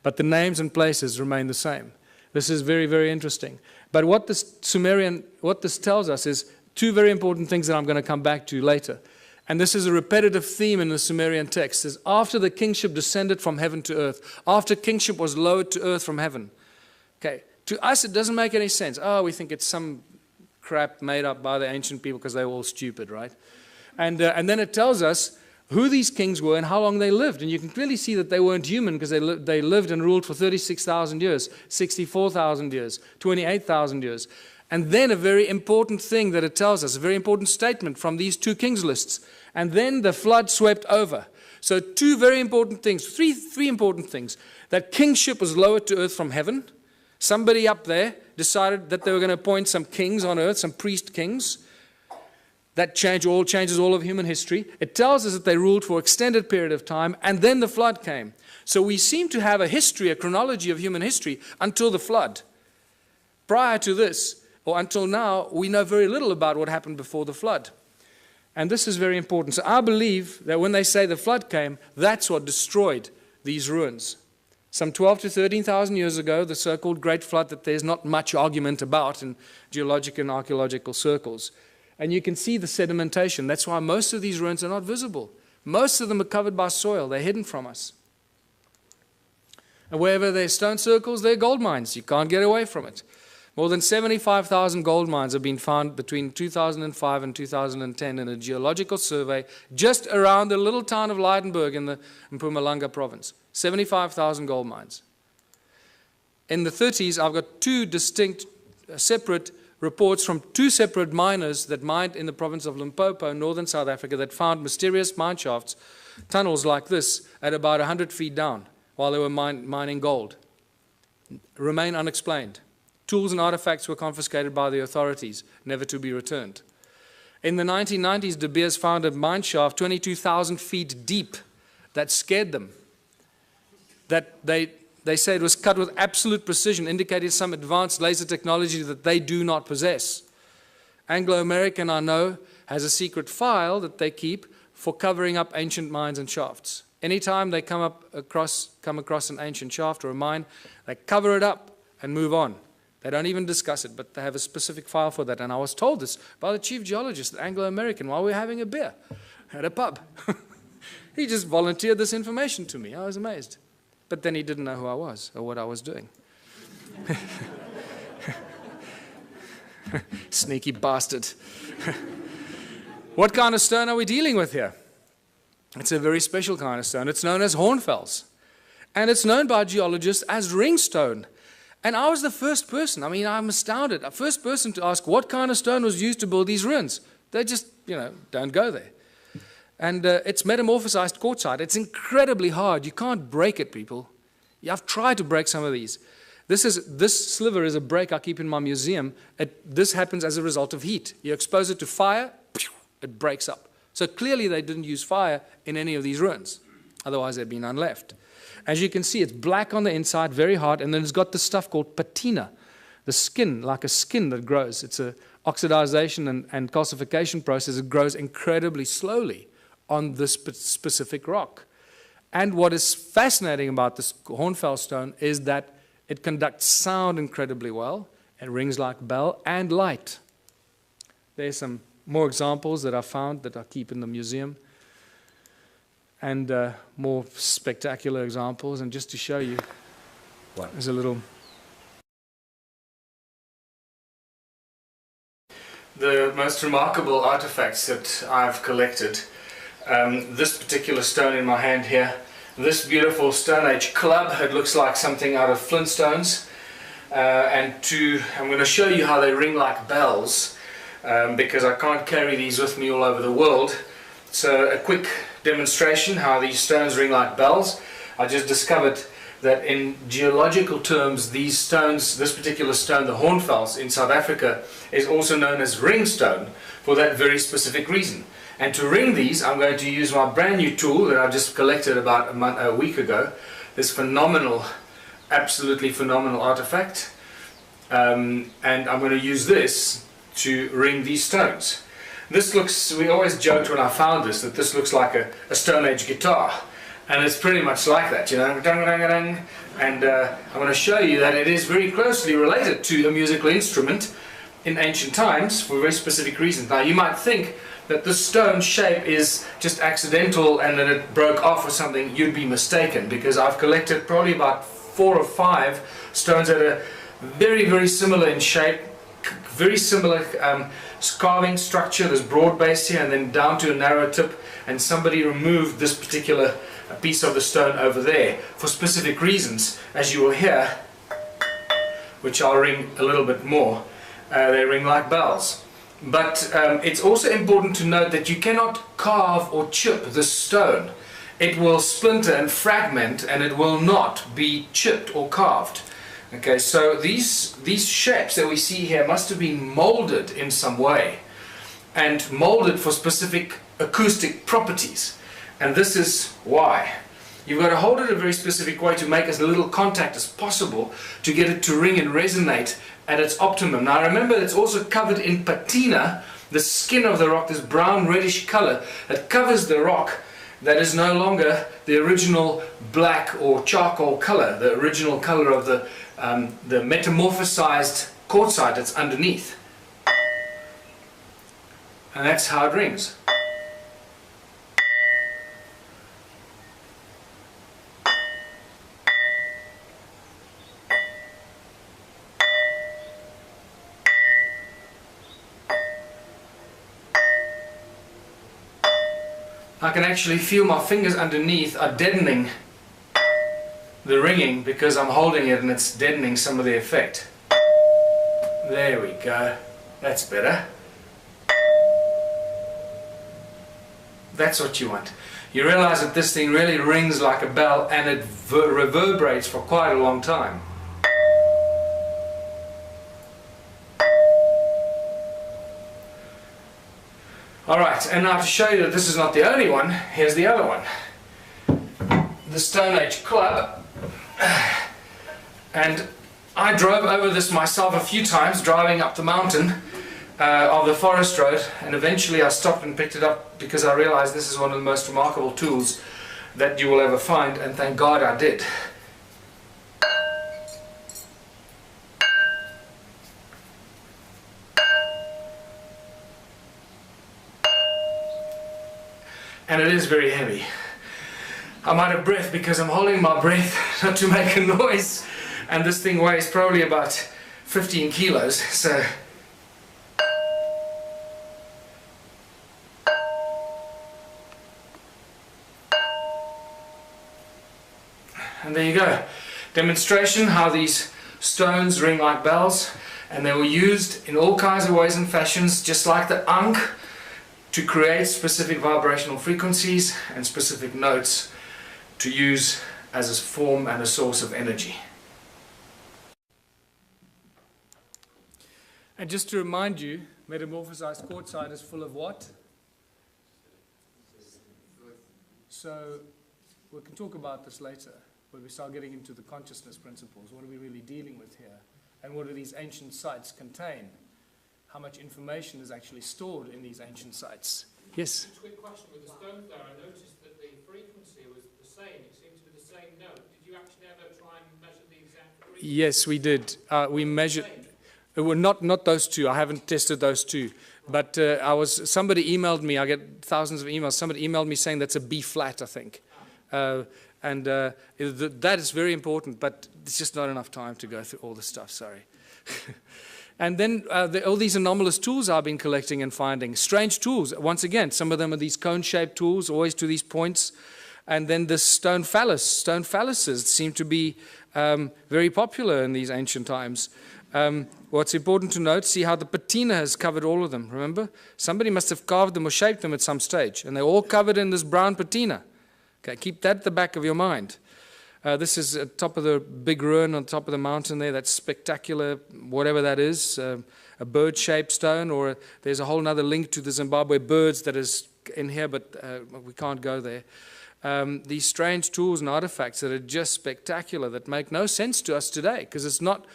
But the names and places remain the same. This is very, very interesting. But what this tells us is 2 very important things that I'm going to come back to later. And this is a repetitive theme in the Sumerian text. Is after the kingship descended from heaven to earth, after kingship was lowered to earth from heaven. Okay, to us it doesn't make any sense. Oh, we think it's some crap made up by the ancient people because they were all stupid, right? And then it tells us who these kings were and how long they lived. And you can clearly see that they weren't human, because they lived and ruled for 36,000 years, 64,000 years, 28,000 years. And then a very important thing that it tells us, a very important statement from these 2 kings lists. And then the flood swept over. So two very important things, three important things. That kingship was lowered to earth from heaven. Somebody up there decided that they were going to appoint some kings on earth, some priest kings. That changes all of human history. It tells us that they ruled for an extended period of time, and then the flood came. So we seem to have a history, a chronology of human history until the flood. Prior to this, or until now, we know very little about what happened before the flood. And this is very important. So I believe that when they say the flood came, that's what destroyed these ruins. Some 12 to 13,000 years ago, the so-called Great Flood that there's not much argument about in geologic and archaeological circles. And you can see the sedimentation. That's why most of these ruins are not visible. Most of them are covered by soil. They're hidden from us. And wherever there's stone circles, there are gold mines. You can't get away from it. More than 75,000 gold mines have been found between 2005 and 2010 in a geological survey just around the little town of Leidenburg in the Mpumalanga province. 75,000 gold mines. In the 30s, I've got two distinct, separate reports from two separate miners that mined in the province of Limpopo, northern South Africa, that found mysterious mine shafts, tunnels like this, at about 100 feet down while they were mining gold. Remain unexplained. Tools and artifacts were confiscated by the authorities, never to be returned. In the 1990s, De Beers found a mine shaft 22,000 feet deep that scared them. That they say it was cut with absolute precision, indicating some advanced laser technology that they do not possess. Anglo-American, I know, has a secret file that they keep for covering up ancient mines and shafts. Anytime they come across an ancient shaft or a mine, they cover it up and move on. They don't even discuss it, but they have a specific file for that. And I was told this by the chief geologist at Anglo-American while we were having a beer at a pub. He just volunteered this information to me. I was amazed. But then he didn't know who I was or what I was doing. Sneaky bastard. What kind of stone are we dealing with here? It's a very special kind of stone. It's known as hornfels. And it's known by geologists as ringstone. And I was the first person, I'm astounded, the first person to ask what kind of stone was used to build these ruins. They just, don't go there. And it's metamorphosized quartzite. It's incredibly hard. You can't break it, people. I've tried to break some of these. This sliver is a break I keep in my museum. This happens as a result of heat. You expose it to fire, it breaks up. So clearly they didn't use fire in any of these ruins. Otherwise there'd be none left. As you can see, it's black on the inside, very hard, and then it's got this stuff called patina, the skin, like a skin that grows. It's an oxidization and calcification process. It grows incredibly slowly on this specific rock. And what is fascinating about this hornfels stone is that it conducts sound incredibly well. It rings like a bell and light. There's some more examples that I found that I keep in the museum. And more spectacular examples. And just to show you, there's a little... The most remarkable artifacts that I've collected, this particular stone in my hand here, this beautiful Stone Age club, it looks like something out of Flintstones. I'm going to show you how they ring like bells, because I can't carry these with me all over the world. So a quick demonstration how these stones ring like bells. I just discovered that in geological terms, these stones, this particular stone, the hornfels in South Africa, is also known as ringstone for that very specific reason. And to ring these, I'm going to use my brand new tool that I just collected about a week ago. This phenomenal, absolutely phenomenal artifact. And I'm going to use this to ring these stones. This looks, we always joked when I found this, that this looks like a Stone Age guitar. And it's pretty much like that, And I'm going to show you that it is very closely related to a musical instrument in ancient times for a very specific reason. Now you might think that the stone shape is just accidental and that it broke off or something. You'd be mistaken, because I've collected probably about 4 or 5 stones that are very, very similar in shape, very similar carving structure. There's broad base here and then down to a narrow tip, and somebody removed this particular piece of the stone over there for specific reasons, as you will hear, which I'll ring a little bit more. They ring like bells. But it's also important to note that you cannot carve or chip the stone. it will splinter and fragment, and it will not be chipped or carved. Okay, so these shapes that we see here must have been molded in some way, and molded for specific acoustic properties. And this is why. You've got to hold it a very specific way to make as little contact as possible to get it to ring and resonate at its optimum. Now remember, it's also covered in patina, the skin of the rock, this brown reddish color that covers the rock, that is no longer the original black or charcoal color, the original color of the metamorphosized quartzite that's underneath. And that's how it rings. I can actually feel my fingers underneath are deadening the ringing because I'm holding it and it's deadening some of the effect. There we go. That's better. That's what you want. You realize that this thing really rings like a bell, and it reverberates for quite a long time. Alright, and now to show you that this is not the only one, here's the other one. The Stone Age Club. And I drove over this myself a few times, driving up the mountain of the forest road, and eventually I stopped and picked it up because I realized this is one of the most remarkable tools that you will ever find, and thank God I did. And it is very heavy. I'm out of breath because I'm holding my breath not to make a noise, and this thing weighs probably about 15 kilos, so and there you go. Demonstration how these stones ring like bells, and they were used in all kinds of ways and fashions, just like the ankh, to create specific vibrational frequencies and specific notes to use as a form and a source of energy. And just to remind you, metamorphosized quartzite is full of what? So we can talk about this later when we start getting into the consciousness principles. What are we really dealing with here? And what do these ancient sites contain? How much information is actually stored in these ancient sites? Yes?
Just a quick question with the stones there. I noticed that the frequency was the same. It seemed to be the same note. Did you actually ever try and measure the exact frequency?
Yes, we did. We measured. Well, not those two. I haven't tested those two. But somebody emailed me. I get thousands of emails. Somebody emailed me saying that's a B flat, I think. That is very important, but it's just not enough time to go through all the stuff. Sorry. And then all these anomalous tools I've been collecting and finding. Strange tools. Once again, some of them are these cone-shaped tools, always to these points. And then the stone phallus. Stone phalluses seem to be very popular in these ancient times. What's important to note, see how the patina has covered all of them, remember? Somebody must have carved them or shaped them at some stage. And they're all covered in this brown patina. Okay, keep that at the back of your mind. This is at top of the big ruin on top of the mountain there. That's spectacular, whatever that is, a bird-shaped stone, or there's a whole other link to the Zimbabwe birds that is in here, but we can't go there. These strange tools and artifacts that are just spectacular, that make no sense to us today, because it's not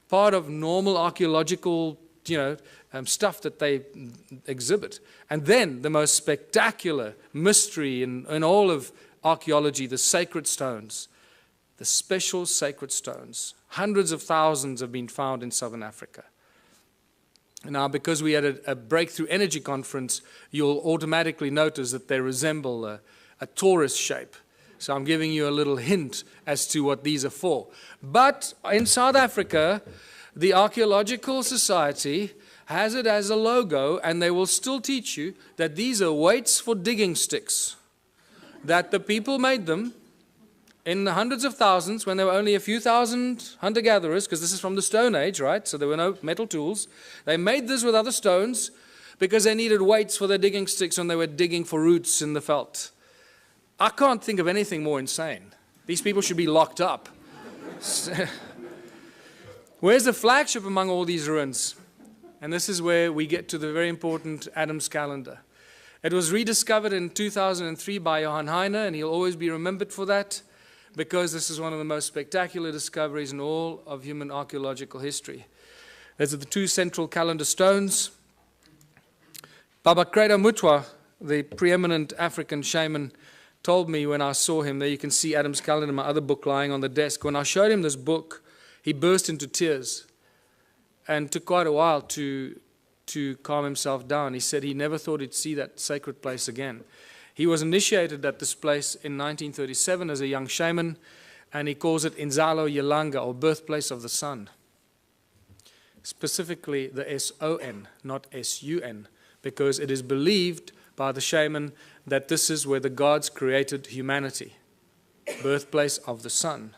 part of normal archaeological, stuff that they exhibit. And then the most spectacular mystery in all of archaeology, the sacred stones. The special sacred stones. Hundreds of thousands have been found in southern Africa. Now, because we had a breakthrough energy conference, you'll automatically notice that they resemble a torus shape. So I'm giving you a little hint as to what these are for. But in South Africa, the Archaeological Society has it as a logo, and they will still teach you that these are weights for digging sticks. That the people made them in the hundreds of thousands, when there were only a few thousand hunter-gatherers, because this is from the Stone Age, right? So there were no metal tools. They made this with other stones because they needed weights for their digging sticks when they were digging for roots in the veld. I can't think of anything more insane. These people should be locked up. Where's the flagship among all these ruins? And this is where we get to the very important Adam's calendar. It was rediscovered in 2003 by Johann Heine, and he'll always be remembered for that, because this is one of the most spectacular discoveries in all of human archaeological history. These are the two central calendar stones. Baba Credo Mutwa, the preeminent African shaman, told me when I saw him, there you can see Adam's calendar in my other book lying on the desk. When I showed him this book, he burst into tears and took quite a while to calm himself down. He said he never thought he'd see that sacred place again. He was initiated at this place in 1937 as a young shaman, and he calls it Inzalo Yelanga, or birthplace of the sun. Specifically the S-O-N, not S-U-N, because it is believed by the shaman that this is where the gods created humanity, birthplace of the sun.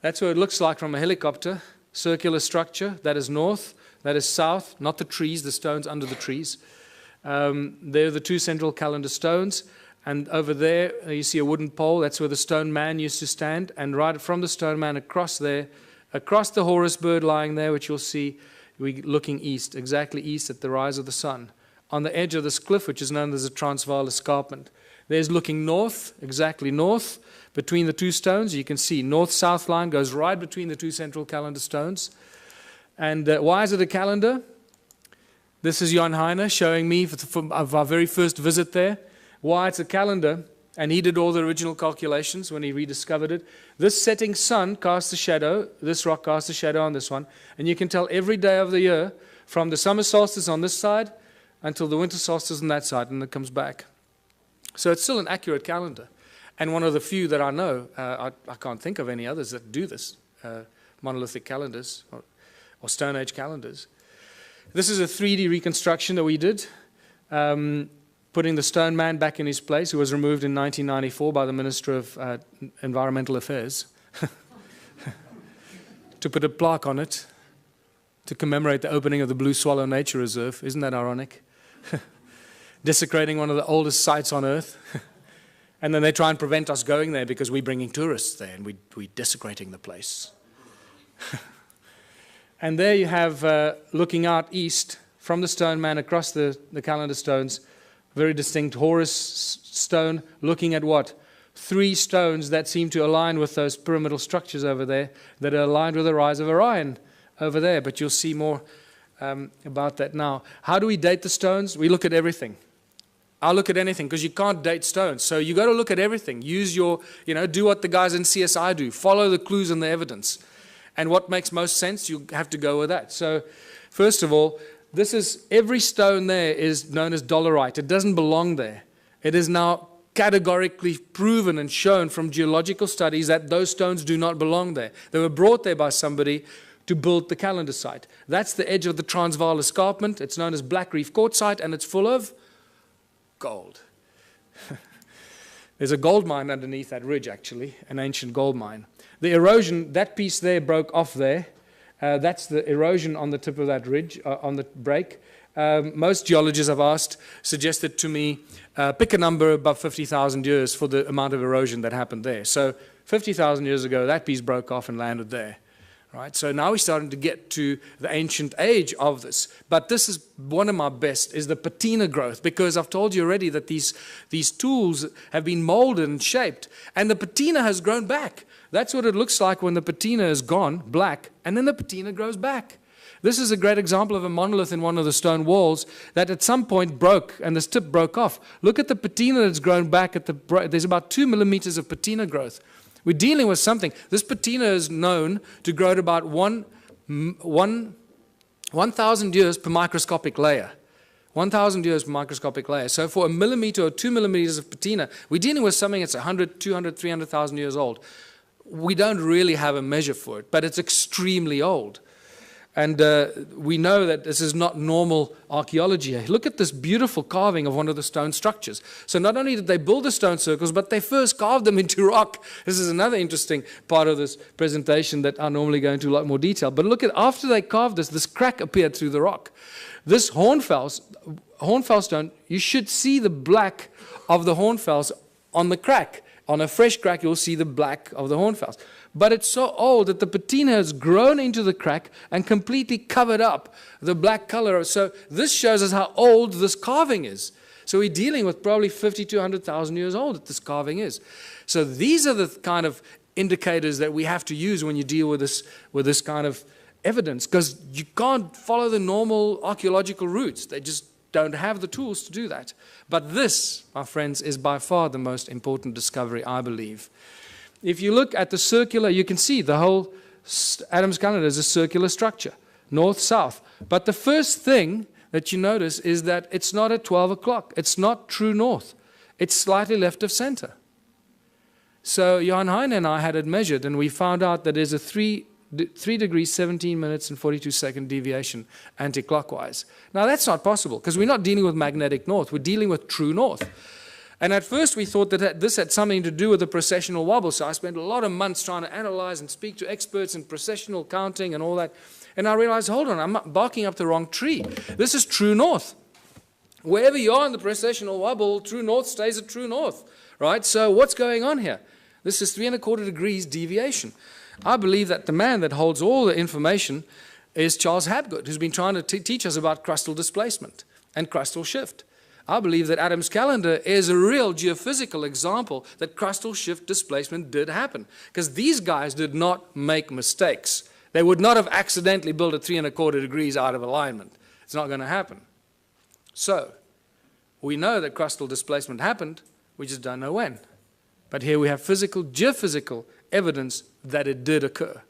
That's what it looks like from a helicopter, circular structure. That is north, that is south, not the trees, the stones under the trees. They're the two central calendar stones, and over there you see a wooden pole. That's where the stone man used to stand, and right from the stone man across there, across the Horus bird lying there, which you'll see, we're looking east, exactly east at the rise of the sun. On the edge of this cliff, which is known as the Transvaal Escarpment. There's looking north, exactly north, between the two stones. You can see north-south line goes right between the two central calendar stones. And why is it a calendar? This is Johann Heine showing me of our very first visit there, why it's a calendar, and he did all the original calculations when he rediscovered it. This setting sun casts a shadow, this rock casts a shadow on this one, and you can tell every day of the year, from the summer solstice on this side until the winter solstice on that side, and it comes back. So it's still an accurate calendar, and one of the few that I know. I can't think of any others that do this, monolithic calendars or Stone Age calendars. This is a 3D reconstruction that we did, putting the stone man back in his place, who was removed in 1994 by the Minister of Environmental Affairs, to put a plaque on it to commemorate the opening of the Blue Swallow Nature Reserve. Isn't that ironic? Desecrating one of the oldest sites on Earth. And then they try and prevent us going there because we're bringing tourists there and we're desecrating the place. And there you have, looking out east from the stone man across the calendar stones, very distinct Horus stone, looking at what? 3 stones that seem to align with those pyramidal structures over there, that are aligned with the rise of Orion over there. But you'll see more about that now. How do we date the stones? We look at everything. I'll look at anything, because you can't date stones. So you got to look at everything. Use your, do what the guys in CSI do. Follow the clues and the evidence. And what makes most sense, you have to go with that. So first of all, every stone there is known as dolerite. It doesn't belong there. It is now categorically proven and shown from geological studies that those stones do not belong there. They were brought there by somebody to build the calendar site. That's the edge of the Transvaal Escarpment. It's known as Black Reef Quartzite, and it's full of gold. There's a gold mine underneath that ridge, actually, an ancient gold mine. The erosion, that piece there broke off there. That's the erosion on the tip of that ridge, on the break. Most geologists I've asked suggested to me, pick a number above 50,000 years for the amount of erosion that happened there. So 50,000 years ago, that piece broke off and landed there. Right? So now we're starting to get to the ancient age of this. But this is one of my best, is the patina growth, because I've told you already that these tools have been molded and shaped, and the patina has grown back. That's what it looks like when the patina is gone, black, and then the patina grows back. This is a great example of a monolith in one of the stone walls that at some point broke, and this tip broke off. Look at the patina that's grown back. There's about 2 millimeters of patina growth. We're dealing with something. This patina is known to grow at about 1,000 years per microscopic layer. 1,000 years per microscopic layer. So for 1 millimeter or 2 millimeters of patina, we're dealing with something that's 100, 200, 300,000 years old. We don't really have a measure for it, but it's extremely old. And we know that this is not normal archaeology. Look at this beautiful carving of one of the stone structures. So not only did they build the stone circles, but they first carved them into rock. This is another interesting part of this presentation that I normally go into a lot more detail. But look at, after they carved this crack appeared through the rock. This hornfels stone, you should see the black of the hornfels on the crack. On a fresh crack, you'll see the black of the hornfowls. But it's so old that the patina has grown into the crack and completely covered up the black color. So this shows us how old this carving is. So we're dealing with probably 50 to 100,000 years old that this carving is. So these are the kind of indicators that we have to use when you deal with this kind of evidence, because you can't follow the normal archaeological routes. They just don't have the tools to do that. But this, my friends, is by far the most important discovery, I believe. If you look at the circular, you can see the whole Adam's calendar is a circular structure, north-south. But the first thing that you notice is that it's not at 12 o'clock. It's not true north. It's slightly left of center. So Johan Heine and I had it measured, and we found out that there's a 3 degrees, 17 minutes, and 42-second deviation anti-clockwise. Now, that's not possible, because we're not dealing with magnetic north. We're dealing with true north. And at first, we thought that this had something to do with the precessional wobble. So I spent a lot of months trying to analyze and speak to experts in precessional counting and all that. And I realized, hold on, I'm barking up the wrong tree. This is true north. Wherever you are in the precessional wobble, true north stays at true north, right? So what's going on here? This is 3 1/4 degrees deviation. I believe that the man that holds all the information is Charles Hapgood, who's been trying to teach us about crustal displacement and crustal shift. I believe that Adam's calendar is a real geophysical example that crustal shift displacement did happen, because these guys did not make mistakes. They would not have accidentally built a 3 1/4 degrees out of alignment. It's not going to happen. So, we know that crustal displacement happened, we just don't know when. But here we have geophysical evidence that it did occur.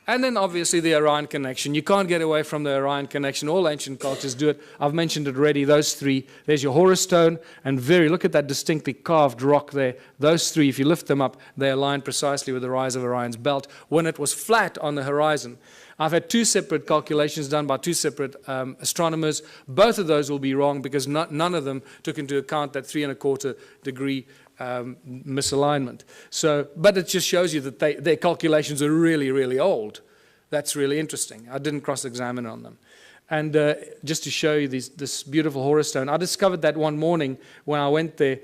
And then obviously the Orion connection. You can't get away from the Orion connection. All ancient cultures do it. I've mentioned it already, those three. There's your Horus stone, and look at that distinctly carved rock there. Those three, if you lift them up, they align precisely with the rise of Orion's belt when it was flat on the horizon. I've had 2 separate calculations done by 2 separate astronomers. Both of those will be wrong, because none of them took into account that 3 1/4 degree misalignment. So, but it just shows you that their calculations are really, really old. That's really interesting. I didn't cross-examine on them. And just to show you this beautiful Horus stone, I discovered that one morning when I went there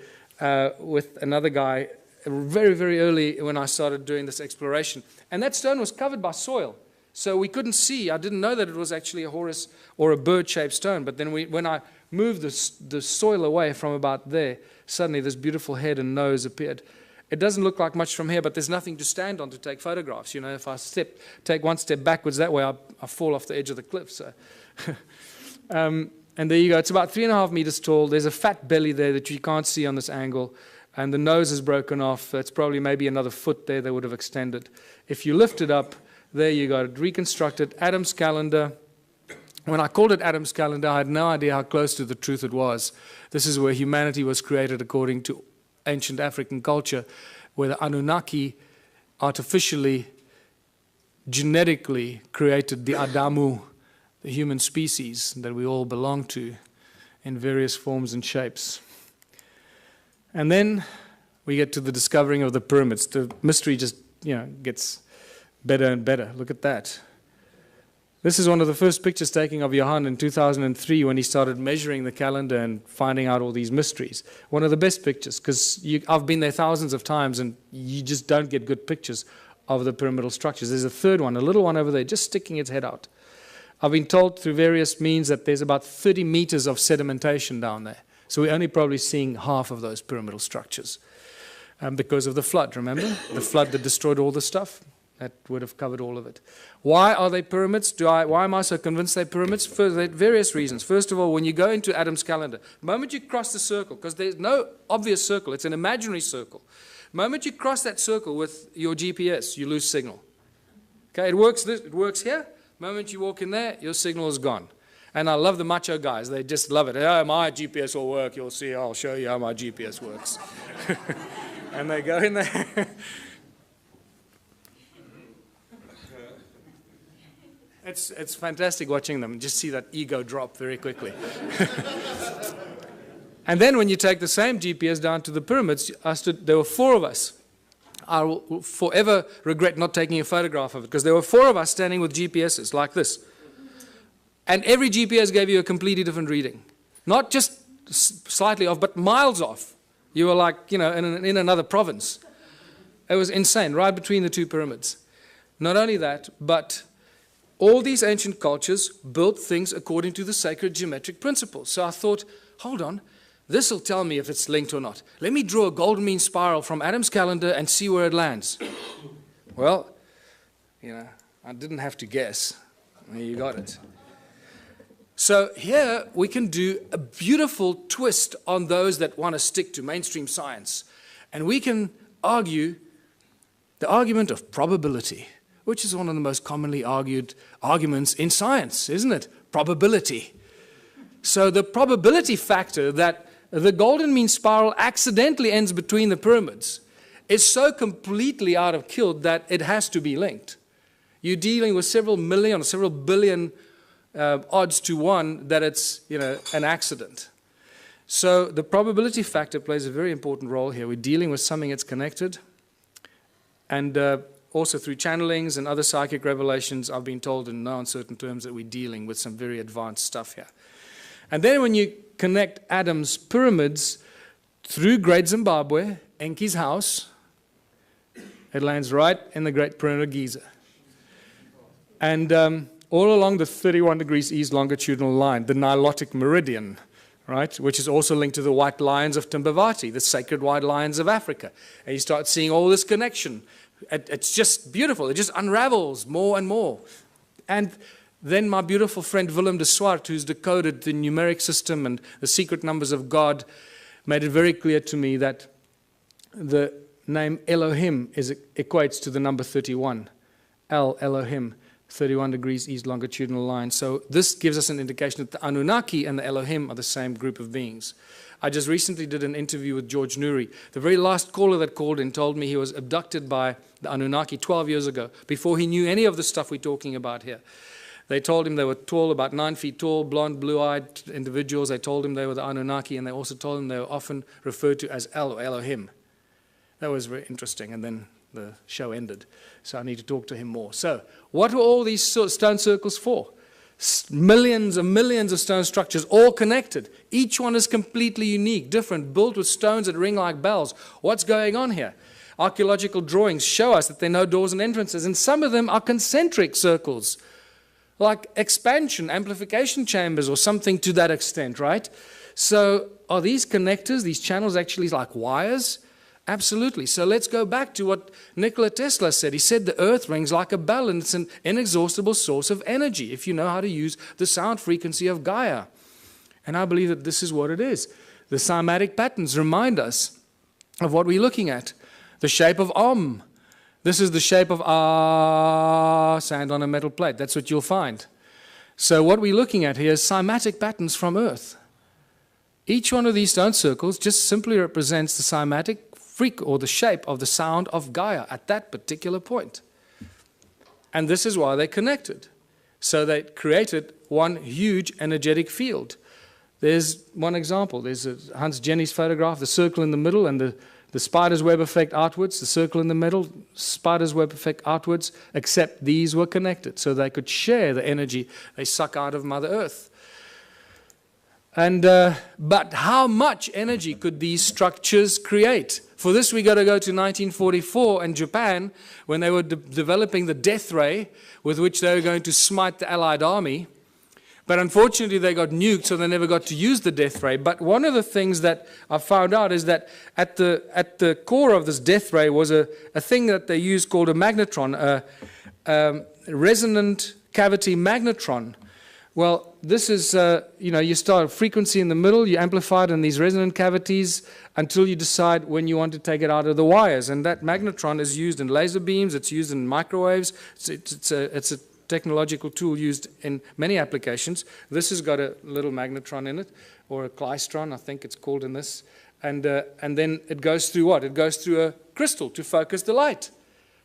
with another guy very, very early when I started doing this exploration. And that stone was covered by soil. So we couldn't see. I didn't know that it was actually a Horus or a bird-shaped stone. But then when I moved the soil away from about there, suddenly this beautiful head and nose appeared. It doesn't look like much from here, but there's nothing to stand on to take photographs. You know, if I take one step backwards that way, I fall off the edge of the cliff. So, and there you go. It's about 3.5 meters tall. There's a fat belly there that you can't see on this angle. And the nose is broken off. It's probably maybe another foot there that would have extended. If you lift it up, there you got it, reconstructed. Adam's calendar. When I called it Adam's calendar, I had no idea how close to the truth it was. This is where humanity was created according to ancient African culture, where the Anunnaki artificially, genetically created the Adamu, the human species that we all belong to in various forms and shapes. And then we get to the discovering of the pyramids. The mystery just, gets better and better. Look at that. This is one of the first pictures taken of Johan in 2003 when he started measuring the calendar and finding out all these mysteries. One of the best pictures, because I've been there thousands of times and you just don't get good pictures of the pyramidal structures. There's a third one, a little one over there, just sticking its head out. I've been told through various means that there's about 30 meters of sedimentation down there. So we're only probably seeing half of those pyramidal structures because of the flood, remember? The flood that destroyed all the stuff. That would have covered all of it. Why are they pyramids? Why am I so convinced they're pyramids? For various reasons. First of all, when you go into Adam's calendar, the moment you cross the circle, because there's no obvious circle, it's an imaginary circle. The moment you cross that circle with your GPS, you lose signal. Okay, it works here. The moment you walk in there, your signal is gone. And I love the macho guys. They just love it. Oh, my GPS will work. You'll see. I'll show you how my GPS works. And they go in there. It's fantastic watching them. Just see that ego drop very quickly. And then when you take the same GPS down to the pyramids, there were 4 of us. I will forever regret not taking a photograph of it, because there were 4 of us standing with GPSs like this. And every GPS gave you a completely different reading. Not just slightly off, but miles off. You were like, you know, in another province. It was insane, right between the two pyramids. Not only that, but all these ancient cultures built things according to the sacred geometric principles. So I thought, hold on, this will tell me if it's linked or not. Let me draw a golden mean spiral from Adam's calendar and see where it lands. Well, you know, I didn't have to guess. You got it. So here we can do a beautiful twist on those that want to stick to mainstream science. And we can argue the argument of probability, which is one of the most commonly argued arguments in science, isn't it? Probability. So the probability factor that the golden mean spiral accidentally ends between the pyramids is so completely out of kilter that it has to be linked. You're dealing with several million or several billion odds to one that it's, you know, an accident. So the probability factor plays a very important role here. We're dealing with something that's connected, and also through channelings and other psychic revelations, I've been told in no uncertain terms that we're dealing with some very advanced stuff here. And then when you connect Adam's pyramids through Great Zimbabwe, Enki's house, it lands right in the Great Pyramid of Giza. And all along the 31 degrees east longitudinal line, the Nilotic meridian, right, which is also linked to the white lions of Timbavati, the sacred white lions of Africa. And you start seeing all this connection. It's just beautiful. It just unravels more and more. And then my beautiful friend Willem de Swart, who's decoded the numeric system and the secret numbers of God, made it very clear to me that the name Elohim equates to the number 31. Elohim, 31 degrees east longitudinal line. So this gives us an indication that the Anunnaki and the Elohim are the same group of beings. I just recently did an interview with George Nuri. The very last caller that called in told me he was abducted by the Anunnaki 12 years ago, before he knew any of the stuff we're talking about here. They told him they were tall, about 9 feet tall, blonde, blue-eyed individuals. They told him they were the Anunnaki, and they also told him they were often referred to as El or Elohim. That was very interesting, and then the show ended. So I need to talk to him more. So what were all these stone circles for? Millions and millions of stone structures, all connected. Each one is completely unique, different, built with stones that ring like bells. What's going on here? Archaeological drawings show us that there are no doors and entrances, and some of them are concentric circles, like expansion, amplification chambers, or something to that extent, right? So are these connectors, these channels, actually like wires? Absolutely. So let's go back to what Nikola Tesla said. He said the earth rings like a bell, and it's an inexhaustible source of energy if you know how to use the sound frequency of Gaia. And I believe that this is what it is. The cymatic patterns remind us of what we're looking at. The shape of Om. This is the shape of Ah, sand on a metal plate. That's what you'll find. So what we're looking at here is cymatic patterns from Earth. Each one of these stone circles just simply represents the cymatic or the shape of the sound of Gaia at that particular point. And this is why they connected. So they created one huge energetic field. There's one example. There's Hans Jenny's photograph, the circle in the middle and the spider's web effect outwards, the circle in the middle, spider's web effect outwards, except these were connected so they could share the energy they suck out of Mother Earth. And but how much energy could these structures create? For this, we got to go to 1944 and Japan, when they were developing the death ray with which they were going to smite the Allied army. But unfortunately, they got nuked, so they never got to use the death ray. But one of the things that I found out is that at the core of this death ray was a thing that they used called a magnetron, a resonant cavity magnetron. Well, this is, you start a frequency in the middle, you amplify it in these resonant cavities until you decide when you want to take it out of the wires. And that magnetron is used in laser beams, it's used in microwaves, it's a technological tool used in many applications. This has got a little magnetron in it, or a klystron, I think it's called in this. And then it goes through what? It goes through a crystal to focus the light.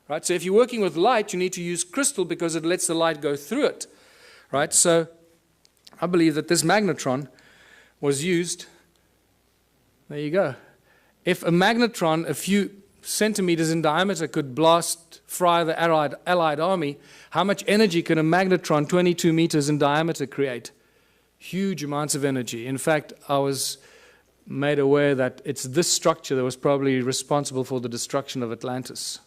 Right? So if you're working with light, you need to use crystal because it lets the light go through it. Right? So I believe that this magnetron was used. There you go. If a magnetron a few centimeters in diameter could fry the Allied army, how much energy can a magnetron 22 meters in diameter create? Huge amounts of energy. In fact, I was made aware that it's this structure that was probably responsible for the destruction of Atlantis,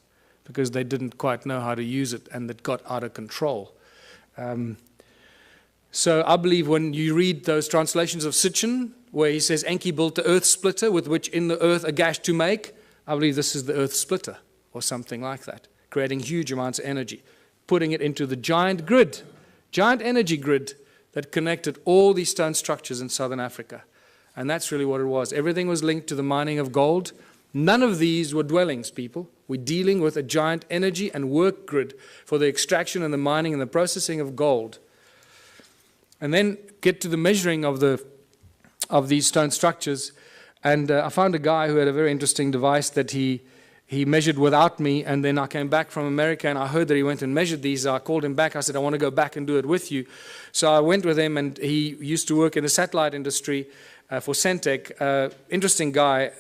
because they didn't quite know how to use it and it got out of control. So I believe when you read those translations of Sitchin, where he says Enki built the earth splitter with which in the earth a gash to make, I believe this is the earth splitter or something like that, creating huge amounts of energy, putting it into the giant grid, giant energy grid that connected all these stone structures in southern Africa. And that's really what it was. Everything was linked to the mining of gold. None of these were dwellings, people. We're dealing with a giant energy and work grid for the extraction and the mining and the processing of gold. And then get to the measuring of these stone structures. And I found a guy who had a very interesting device that he measured without me, and then I came back from America and I heard that he went and measured these. I called him back. I said, I want to go back and do it with you. So I went with him, and he used to work in the satellite industry for Centec. Interesting guy.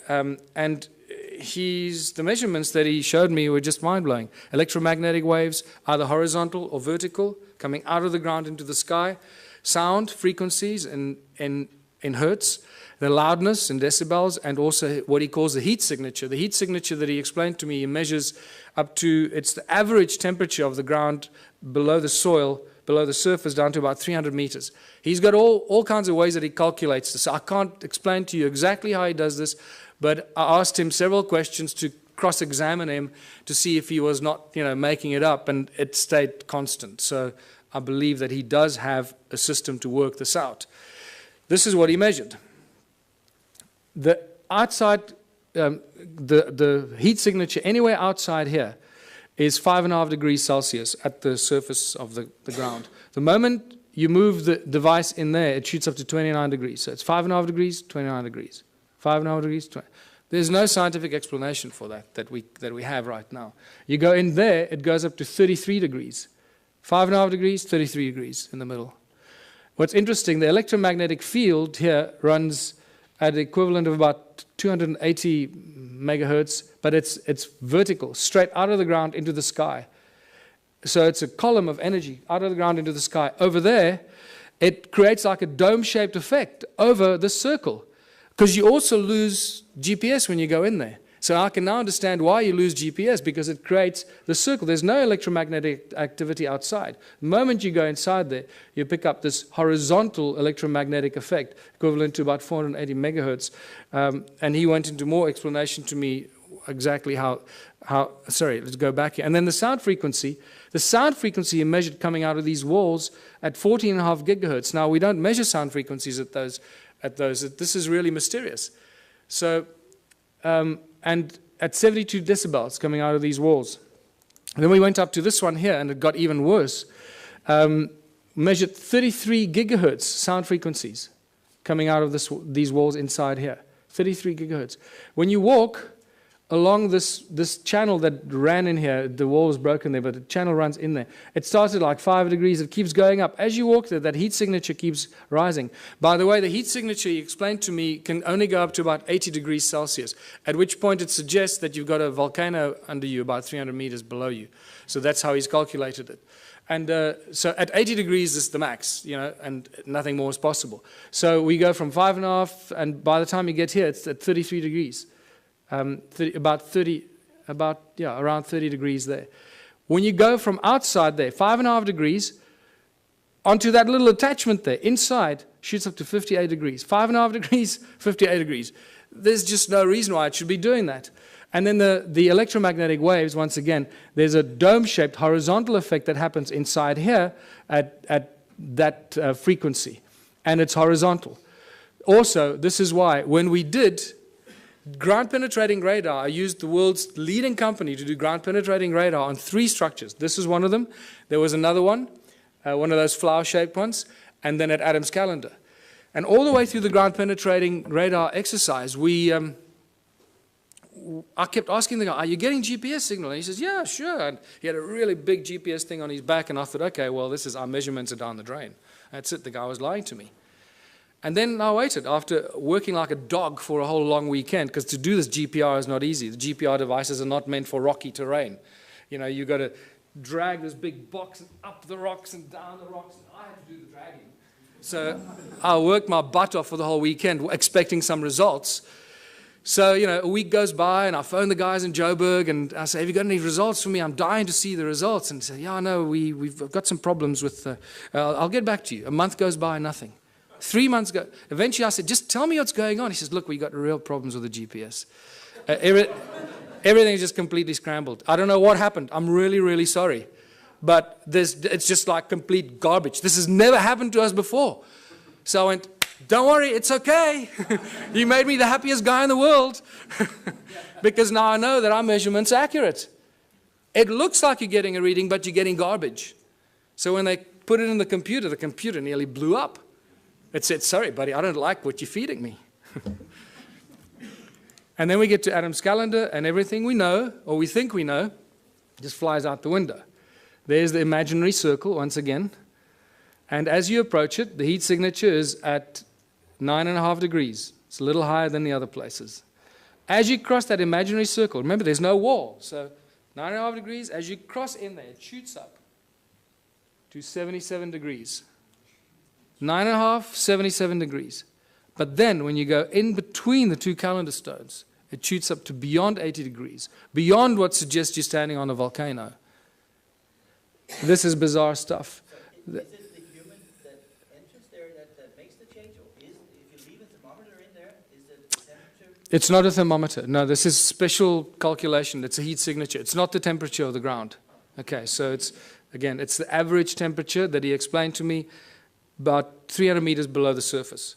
And the measurements that he showed me were just mind-blowing. Electromagnetic waves, either horizontal or vertical, coming out of the ground into the sky. Sound frequencies in hertz, the loudness in decibels, and also what he calls the heat signature. The heat signature that he explained to me, he measures up to, it's the average temperature of the ground below the soil, below the surface, down to about 300 meters. He's got all kinds of ways that he calculates this. I can't explain to you exactly how he does this, but I asked him several questions to cross-examine him to see if he was not, making it up, and it stayed constant. So I believe that he does have a system to work this out. This is what he measured. The outside, the heat signature anywhere outside here is 5.5 degrees Celsius at the surface of the ground. The moment you move the device in there, it shoots up to 29 degrees. So it's 5.5 degrees, 29 degrees. 5.5 degrees, 20. There's no scientific explanation for that we have right now. You go in there, it goes up to 33 degrees. 5.5 degrees, 33 degrees in the middle. What's interesting, the electromagnetic field here runs at the equivalent of about 280 megahertz, but it's vertical, straight out of the ground into the sky. So it's a column of energy out of the ground into the sky. Over there, it creates like a dome-shaped effect over the circle, because you also lose GPS when you go in there. So I can now understand why you lose GPS, because it creates the circle. There's no electromagnetic activity outside. The moment you go inside there, you pick up this horizontal electromagnetic effect, equivalent to about 480 megahertz. And he went into more explanation to me exactly how sorry, let's go back here. And then the sound frequency he measured coming out of these walls at 14.5 gigahertz. Now, we don't measure sound frequencies at those. This is really mysterious. So, and at 72 decibels coming out of these walls. And then we went up to this one here, and it got even worse. Measured 33 gigahertz sound frequencies coming out of these walls inside here. 33 gigahertz. When you walk along this channel that ran in here, the wall was broken there, but the channel runs in there. It started like 5 degrees. It keeps going up. As you walk there, that heat signature keeps rising. By the way, the heat signature, he explained to me, can only go up to about 80 degrees Celsius, at which point it suggests that you've got a volcano under you about 300 meters below you. So that's how he's calculated it. And so at 80 degrees is the max, and nothing more is possible. So we go from 5.5, and by the time you get here, it's at 33 degrees. Around 30 degrees there. When you go from outside there, 5.5 degrees, onto that little attachment there, inside, shoots up to 58 degrees. 5.5 degrees, 58 degrees. There's just no reason why it should be doing that. And then the electromagnetic waves, once again, there's a dome-shaped horizontal effect that happens inside here at that frequency. And it's horizontal. Also, this is why, when we did ground-penetrating radar, I used the world's leading company to do ground-penetrating radar on 3 structures. This is one of them. There was another one of those flower-shaped ones, and then at Adams Calendar. And all the way through the ground-penetrating radar exercise, I kept asking the guy, are you getting GPS signal? And he says, yeah, sure. And he had a really big GPS thing on his back, and I thought, okay, well, our measurements are down the drain. That's it. The guy was lying to me. And then I waited, after working like a dog for a whole long weekend, because to do this GPR is not easy. The GPR devices are not meant for rocky terrain. You've got to drag this big box and up the rocks and down the rocks, and I had to do the dragging. So I worked my butt off for the whole weekend expecting some results. So, you know, a week goes by and I phone the guys in Joburg and I say, have you got any results for me? I'm dying to see the results. And they say, yeah, no, we've got some problems with, I'll get back to you. A month goes by, nothing. 3 months go. Eventually I said, just tell me what's going on. He says, look, we got real problems with the GPS. Everything is just completely scrambled. I don't know what happened. I'm really, really sorry. But it's just like complete garbage. This has never happened to us before. So I went, don't worry, it's okay. You made me the happiest guy in the world. Because now I know that our measurement's accurate. It looks like you're getting a reading, but you're getting garbage. So when they put it in the computer nearly blew up. It said, sorry, buddy, I don't like what you're feeding me. And then we get to Adam's calendar, and everything we know, or we think we know, just flies out the window. There's the imaginary circle once again. And as you approach it, the heat signature is at 9.5 degrees. It's a little higher than the other places. As you cross that imaginary circle, remember there's no wall, so 9.5 degrees, as you cross in there, it shoots up to 77 degrees. 9.5, 77 degrees. But then when you go in between the two calendar stones, it shoots up to beyond 80 degrees, beyond what suggests you're standing on a volcano. This is bizarre stuff.
Is it the human that enters there that makes the change, or if you leave a thermometer in there, is it the temperature?
It's not a thermometer. No, this is special calculation. It's a heat signature. It's not the temperature of the ground. Okay, so it's, again, it's the average temperature that he explained to me, about 300 meters below the surface,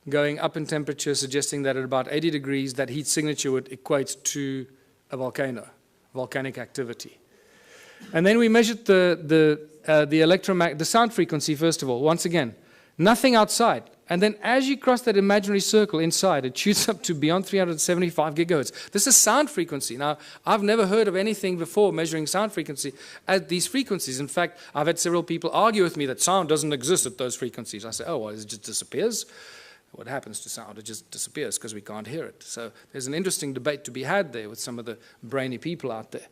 going up in temperature, suggesting that at about 80 degrees, that heat signature would equate to a volcano, volcanic activity. And then we measured the sound frequency, first of all. Once again, nothing outside. And then as you cross that imaginary circle inside, it shoots up to beyond 375 gigahertz. This is sound frequency. Now, I've never heard of anything before measuring sound frequency at these frequencies. In fact, I've had several people argue with me that sound doesn't exist at those frequencies. I say, oh, well, it just disappears. What happens to sound? It just disappears because we can't hear it. So there's an interesting debate to be had there with some of the brainy people out there.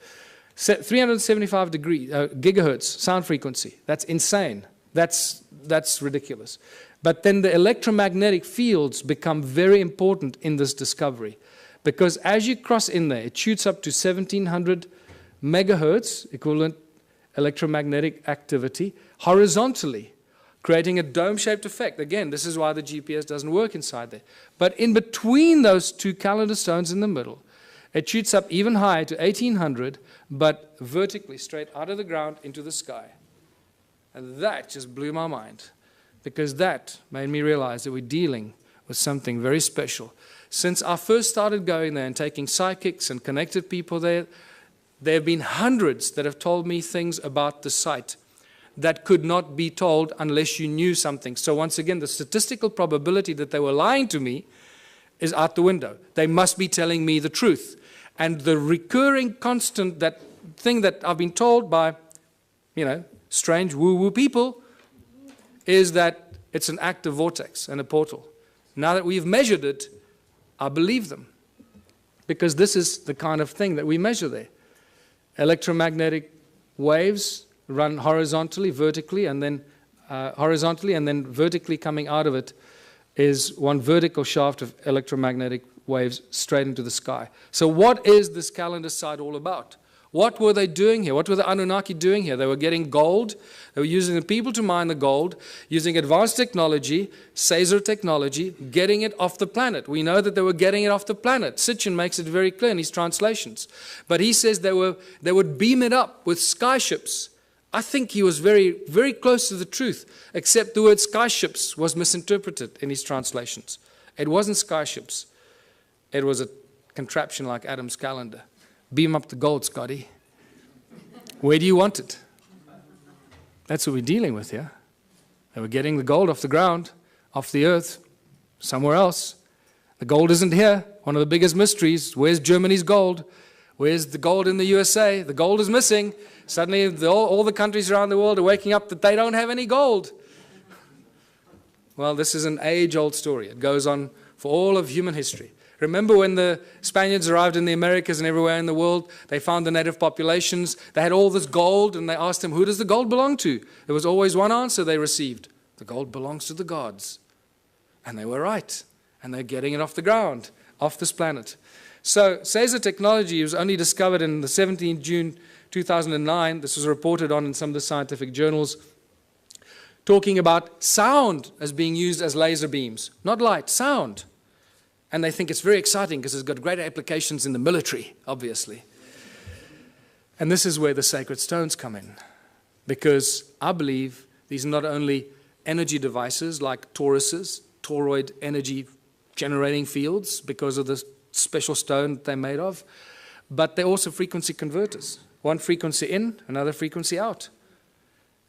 375 gigahertz sound frequency. That's insane. That's ridiculous. But then the electromagnetic fields become very important in this discovery, because as you cross in there, it shoots up to 1700 megahertz, equivalent electromagnetic activity, horizontally, creating a dome-shaped effect. Again, this is why the GPS doesn't work inside there. But in between those two calendar stones in the middle, it shoots up even higher to 1800, but vertically, straight out of the ground into the sky. And that just blew my mind, because that made me realize that we're dealing with something very special. Since I first started going there and taking psychics and connected people there, there have been hundreds that have told me things about the site that could not be told unless you knew something. So once again, the statistical probability that they were lying to me is out the window. They must be telling me the truth. And the recurring constant, that thing that I've been told by, you know, strange woo-woo people, is that it's an active vortex and a portal. Now that we've measured it, I believe them, because this is the kind of thing that we measure there. Electromagnetic waves run horizontally, vertically, and then vertically coming out of it is one vertical shaft of electromagnetic waves straight into the sky. So what is this calendar site all about? What were they doing here? What were the Anunnaki doing here? They were getting gold. They were using the people to mine the gold, using advanced technology, Caesar technology, getting it off the planet. We know that they were getting it off the planet. Sitchin makes it very clear in his translations. But he says they would beam it up with skyships. I think he was very, very close to the truth, except the word skyships was misinterpreted in his translations. It wasn't skyships. It was a contraption like Adam's calendar. Beam up the gold, Scotty. Where do you want it? That's what we're dealing with here. They were getting the gold off the ground, off the earth, somewhere else. The gold isn't here. One of the biggest mysteries. Where's Germany's gold? Where's the gold in the USA? The gold is missing. Suddenly all the countries around the world are waking up that they don't have any gold. Well, this is an age-old story. It goes on for all of human history. Remember when the Spaniards arrived in the Americas and everywhere in the world, they found the native populations, they had all this gold, and they asked them, who does the gold belong to? There was always one answer they received: The gold belongs to the gods. And they were right. And they're getting it off the ground, off this planet. So, Caesar technology was only discovered in the 17th June 2009. This was reported on in some of the scientific journals, talking about sound as being used as laser beams. Not light, sound. And they think it's very exciting because it's got great applications in the military, obviously. And this is where the sacred stones come in. Because I believe these are not only energy devices like toruses, toroid energy generating fields because of the special stone that they're made of, but they're also frequency converters. One frequency in, another frequency out.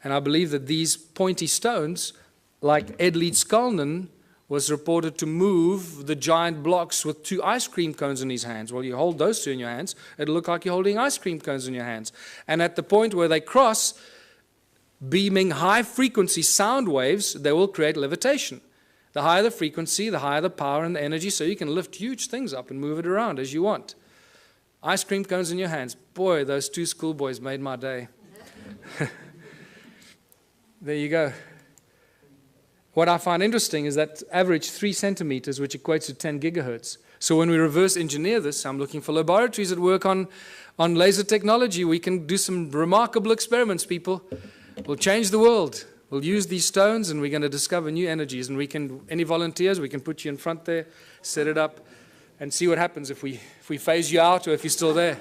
And I believe that these pointy stones, like Ed Leedskalnin, was reported to move the giant blocks with 2 ice cream cones in his hands. Well, you hold those 2 in your hands, it'll look like you're holding ice cream cones in your hands. And at the point where they cross, beaming high-frequency sound waves, they will create levitation. The higher the frequency, the higher the power and the energy, so you can lift huge things up and move it around as you want. Ice cream cones in your hands. Boy, those 2 schoolboys made my day. There you go. What I find interesting is that average 3 centimeters, which equates to 10 gigahertz. So when we reverse engineer this, I'm looking for laboratories that work on laser technology. We can do some remarkable experiments, people. We'll change the world. We'll use these stones and we're going to discover new energies. And we can, any volunteers, we can put you in front there, set it up, and see what happens if we phase you out or if you're still there.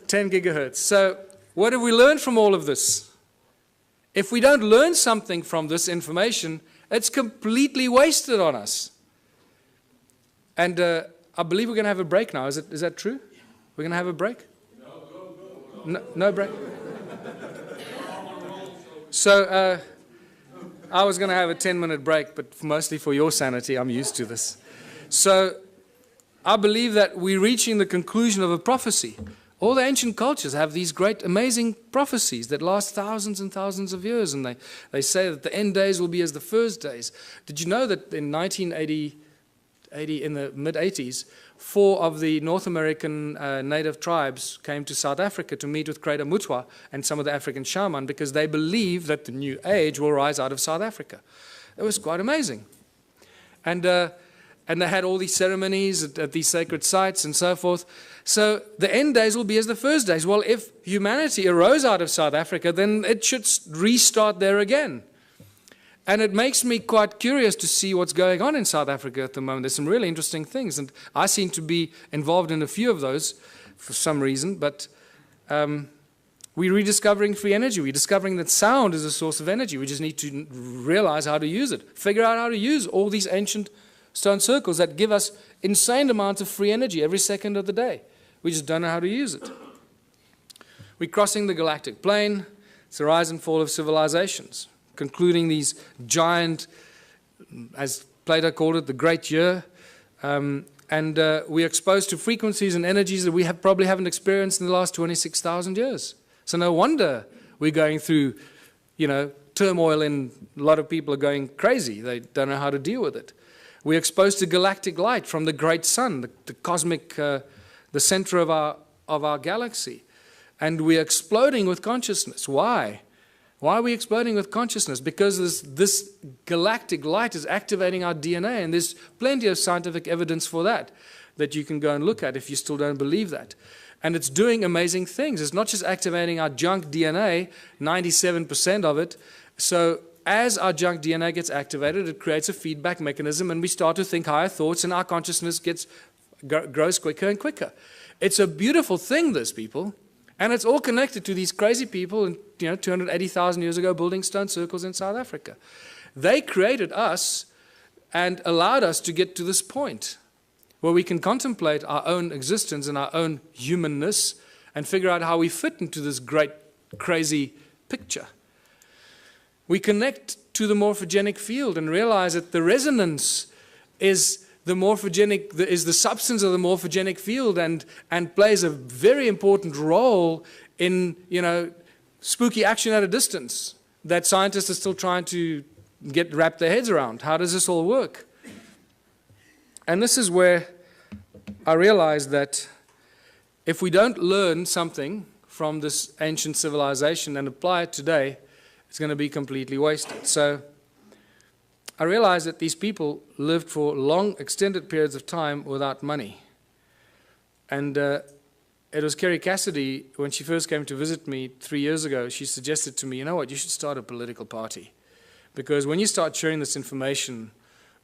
10 gigahertz. So what have we learned from all of this? If we don't learn something from this information, it's completely wasted on us. And I believe we're going to have a break now. Is that true? We're going to have a break? No break? So I was going to have a 10-minute break, but mostly for your sanity, I'm used to this. So I believe that we're reaching the conclusion of a prophecy. All the ancient cultures have these great, amazing prophecies that last thousands and thousands of years, and they say that the end days will be as the first days. Did you know that in 1980, in the mid-80s, 4 of the North American native tribes came to South Africa to meet with Creator Mutwa and some of the African shaman because they believe that the new age will rise out of South Africa. It was quite amazing. And they had all these ceremonies at these sacred sites and so forth. So the end days will be as the first days. Well, if humanity arose out of South Africa, then it should restart there again. And it makes me quite curious to see what's going on in South Africa at the moment. There's some really interesting things, and I seem to be involved in a few of those for some reason, but we're rediscovering free energy. We're discovering that sound is a source of energy. We just need to realize how to use it, figure out how to use all these ancient stone circles that give us insane amounts of free energy every second of the day. We just don't know how to use it. We're crossing the galactic plane. It's the rise and fall of civilizations, concluding these giant, as Plato called it, the great year. We're exposed to frequencies and energies that we probably haven't experienced in the last 26,000 years. So no wonder we're going through, turmoil, and a lot of people are going crazy. They don't know how to deal with it. We're exposed to galactic light from the great sun, the cosmic, the center of our galaxy. And we're exploding with consciousness. Why? Why are we exploding with consciousness? Because this galactic light is activating our DNA, and there's plenty of scientific evidence for that you can go and look at if you still don't believe that. And it's doing amazing things. It's not just activating our junk DNA, 97% of it. So as our junk DNA gets activated, it creates a feedback mechanism, and we start to think higher thoughts, and our consciousness grows quicker and quicker. It's a beautiful thing, this, people. And it's all connected to these crazy people, 280,000 years ago, building stone circles in South Africa. They created us and allowed us to get to this point where we can contemplate our own existence and our own humanness and figure out how we fit into this great, crazy picture. We connect to the morphogenic field and realize that the resonance is the substance of the morphogenic field and plays a very important role in, spooky action at a distance that scientists are still trying to wrap their heads around. How does this all work? And this is where I realized that if we don't learn something from this ancient civilization and apply it today, it's going to be completely wasted. So I realized that these people lived for long, extended periods of time without money. And it was Kerry Cassidy, when she first came to visit me 3 years ago, she suggested to me, you know what, you should start a political party. Because when you start sharing this information,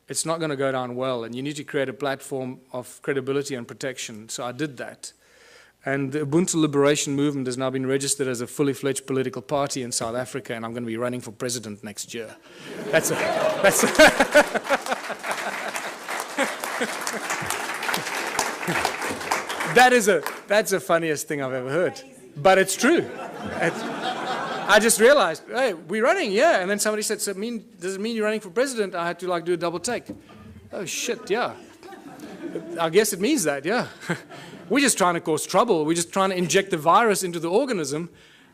it's not going to go down well, and you need to create a platform of credibility and protection. So I did that. And the Ubuntu Liberation Movement has now been registered as a fully fledged political party in South Africa, and I'm going to be running for president next year. That's the funniest thing I've ever heard. But it's true. I just realized, hey, we're running, yeah. And then somebody said, so does it mean you're running for president? I had to do a double take. Oh, shit, yeah. I guess it means that, yeah. We're just trying to cause trouble. We're just trying to inject the virus into the organism,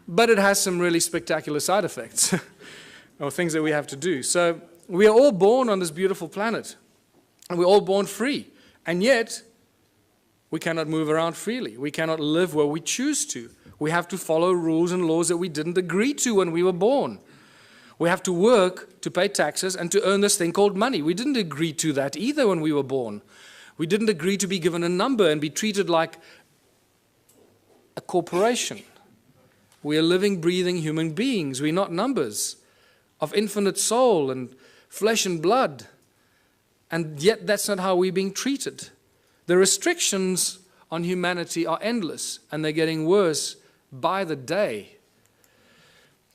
but it has some really spectacular side effects or things that we have to do. So we are all born on this beautiful planet, and we're all born free. And yet, we cannot move around freely. We cannot live where we choose to. We have to follow rules and laws that we didn't agree to when we were born. We have to work to pay taxes and to earn this thing called money. We didn't agree to that either when we were born. We didn't agree to be given a number and be treated like a corporation. We are living, breathing human beings. We're not numbers of infinite soul and flesh and blood. And yet that's not how we're being treated. The restrictions on humanity are endless, and they're getting worse by the day.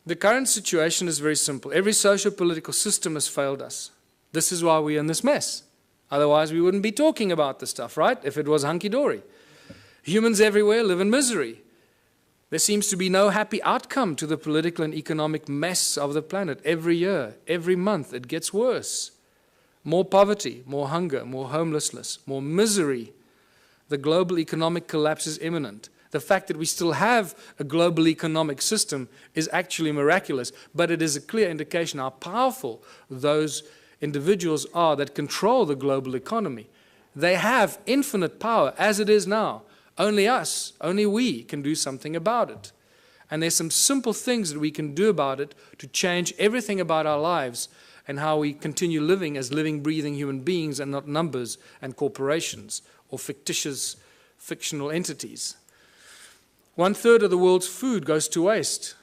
The current situation is very simple. Every socio-political system has failed us. This is why we're in this mess. Otherwise, we wouldn't be talking about this stuff, right? If it was hunky-dory. Humans everywhere live in misery. There seems to be no happy outcome to the political and economic mess of the planet. Every year, every month, it gets worse. More poverty, more hunger, more homelessness, more misery. The global economic collapse is imminent. The fact that we still have a global economic system is actually miraculous, but it is a clear indication how powerful those individuals are that control the global economy. They have infinite power as it is now. Only us, only we can do something about it. And there's some simple things that we can do about it to change everything about our lives and how we continue living as living, breathing human beings and not numbers and corporations or fictional entities. 1/3 of the world's food goes to waste.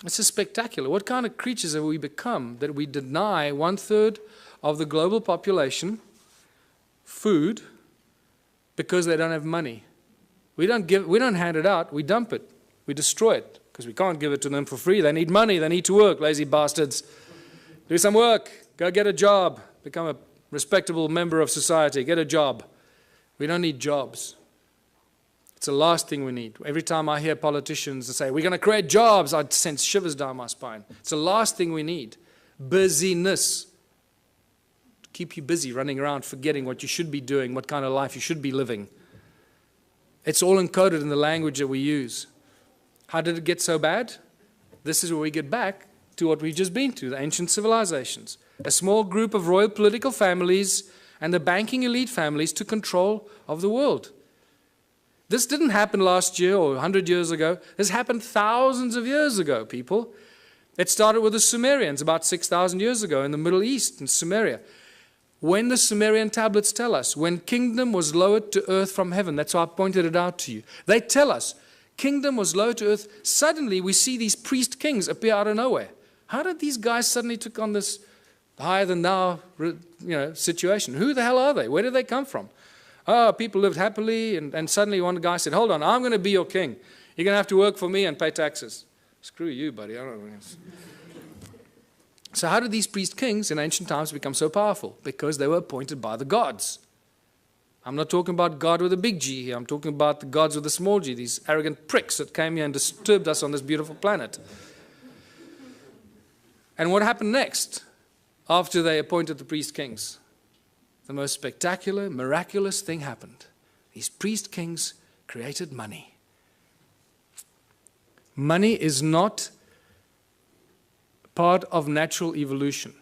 This is spectacular. What kind of creatures have we become that we deny 1/3 of the global population food because they don't have money? We don't hand it out, we dump it, we destroy it, because we can't give it to them for free. They need money, they need to work, lazy bastards. Do some work, go get a job, become a respectable member of society, get a job. We don't need jobs. It's the last thing we need. Every time I hear politicians say, we're going to create jobs, I sense shivers down my spine. It's the last thing we need. Busyness. Keep you busy, running around, forgetting what you should be doing, what kind of life you should be living. It's all encoded in the language that we use. How did it get so bad? This is where we get back to what we've just been to, the ancient civilizations. A small group of royal political families and the banking elite families took control of the world. This didn't happen last year or 100 years ago. This happened thousands of years ago, people. It started with the Sumerians about 6,000 years ago in the Middle East, in Sumeria. When the Sumerian tablets tell us, when kingdom was lowered to earth from heaven, that's why I pointed it out to you. They tell us, kingdom was lowered to earth. Suddenly we see these priest kings appear out of nowhere. How did these guys suddenly take on this higher than thou situation? Who the hell are they? Where did they come from? Oh, people lived happily, and suddenly one guy said, hold on, I'm going to be your king. You're going to have to work for me and pay taxes. Screw you, buddy. I don't know. So how did these priest kings in ancient times become so powerful? Because they were appointed by the gods. I'm not talking about God with a big G here. I'm talking about the gods with a small g, these arrogant pricks that came here and disturbed us on this beautiful planet. And what happened next after they appointed the priest kings? The most spectacular, miraculous thing happened. These priest kings created money. Money is not part of natural evolution.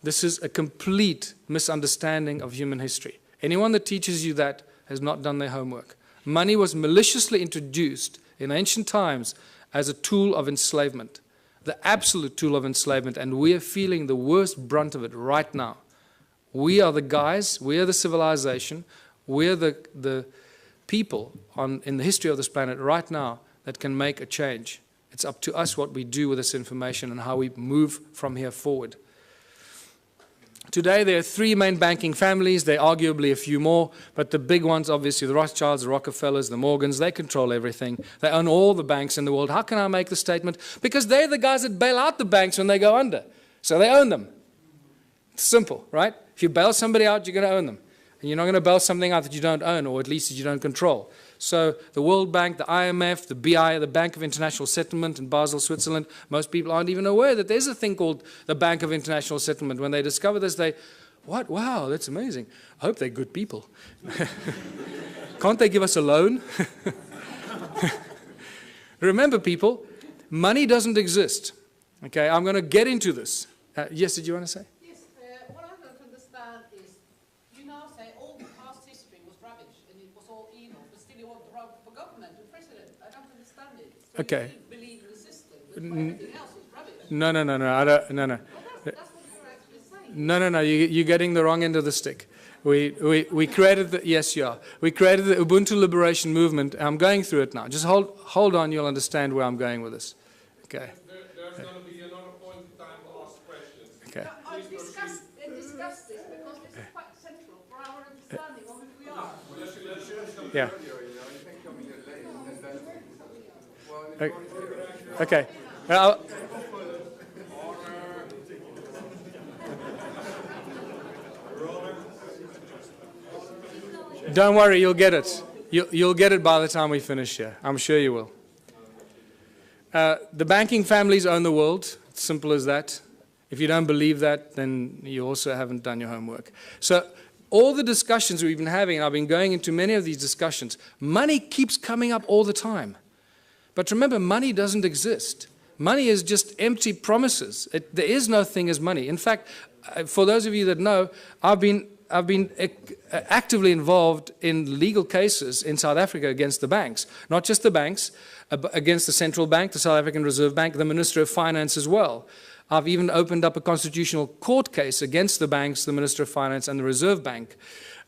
This is a complete misunderstanding of human history. Anyone that teaches you that has not done their homework. Money was maliciously introduced in ancient times as a tool of enslavement, the absolute tool of enslavement, and we are feeling the worst brunt of it right now. We are the guys, we are the civilization, we are the people in the history of this planet right now that can make a change. It's up to us what we do with this information and how we move from here forward. Today there are three main banking families, there are arguably a few more, but the big ones, obviously the Rothschilds, the Rockefellers, the Morgans, they control everything. They own all the banks in the world. How can I make the statement? Because they're the guys that bail out the banks when they go under. So they own them. It's simple, right? If you bail somebody out, you're going to own them. And you're not going to bail something out that you don't own, or at least that you don't control. So the World Bank, the IMF, the BI, the Bank of International Settlement in Basel, Switzerland, most people aren't even aware that there's a thing called the Bank of International Settlement. When they discover this, they, what? Wow, that's amazing. I hope they're good people. Can't they give us a loan? Remember, people, money doesn't exist. Okay, I'm going to get into this. Yes, did you want to say?
What I don't understand is, you now say all the past history was rubbish and it was all evil, but still you want to run for government and president. I don't understand it. So
okay.
You believe in the system, but everything else is rubbish.
No. I don't. No.
Well, that's what you're actually saying.
No. You're getting the wrong end of the stick. We created the, yes, you are. We created the Ubuntu Liberation Movement. I'm going through it now. Just hold on. You'll understand where I'm going with this. Okay.
There's going to be another point in time to ask questions.
Okay.
I discussed this because this is quite central for our understanding of who we are.
Yeah. Okay. Don't worry, you'll get it. You'll get it by the time we finish here. I'm sure you will. The banking families own the world. It's simple as that. If you don't believe that, then you also haven't done your homework. So all the discussions we've been having, and I've been going into many of these discussions, money keeps coming up all the time. But remember, money doesn't exist. Money is just empty promises. There is no thing as money. In fact, for those of you that know, I've been actively involved in legal cases in South Africa against the banks. Not just the banks, against the central bank, the South African Reserve Bank, the Minister of Finance as well. I've even opened up a constitutional court case against the banks, the Minister of Finance and the Reserve Bank,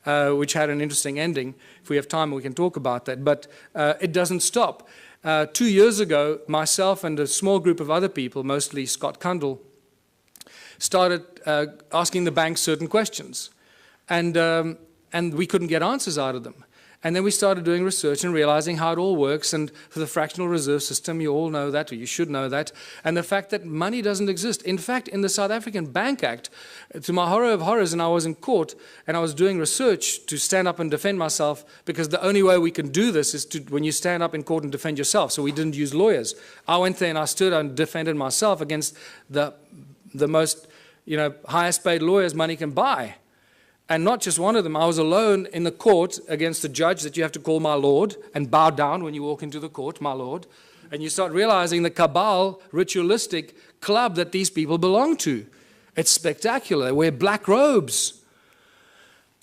which had an interesting ending. If we have time, we can talk about that. But it doesn't stop. 2 years ago, myself and a small group of other people, mostly Scott Kundell, started asking the banks certain questions. And we couldn't get answers out of them. And then we started doing research and realizing how it all works. And for the fractional reserve system, you all know that, or you should know that. And the fact that money doesn't exist. In fact, in the South African Bank Act, to my horror of horrors, and I was in court, and I was doing research to stand up and defend myself, because the only way we can do this is when you stand up in court and defend yourself. So we didn't use lawyers. I went there and I stood and defended myself against the most, highest paid lawyers money can buy. And not just one of them. I was alone in the court against a judge that you have to call my lord and bow down when you walk into the court, my lord. And you start realizing the cabal, ritualistic club that these people belong to. It's spectacular. They wear black robes.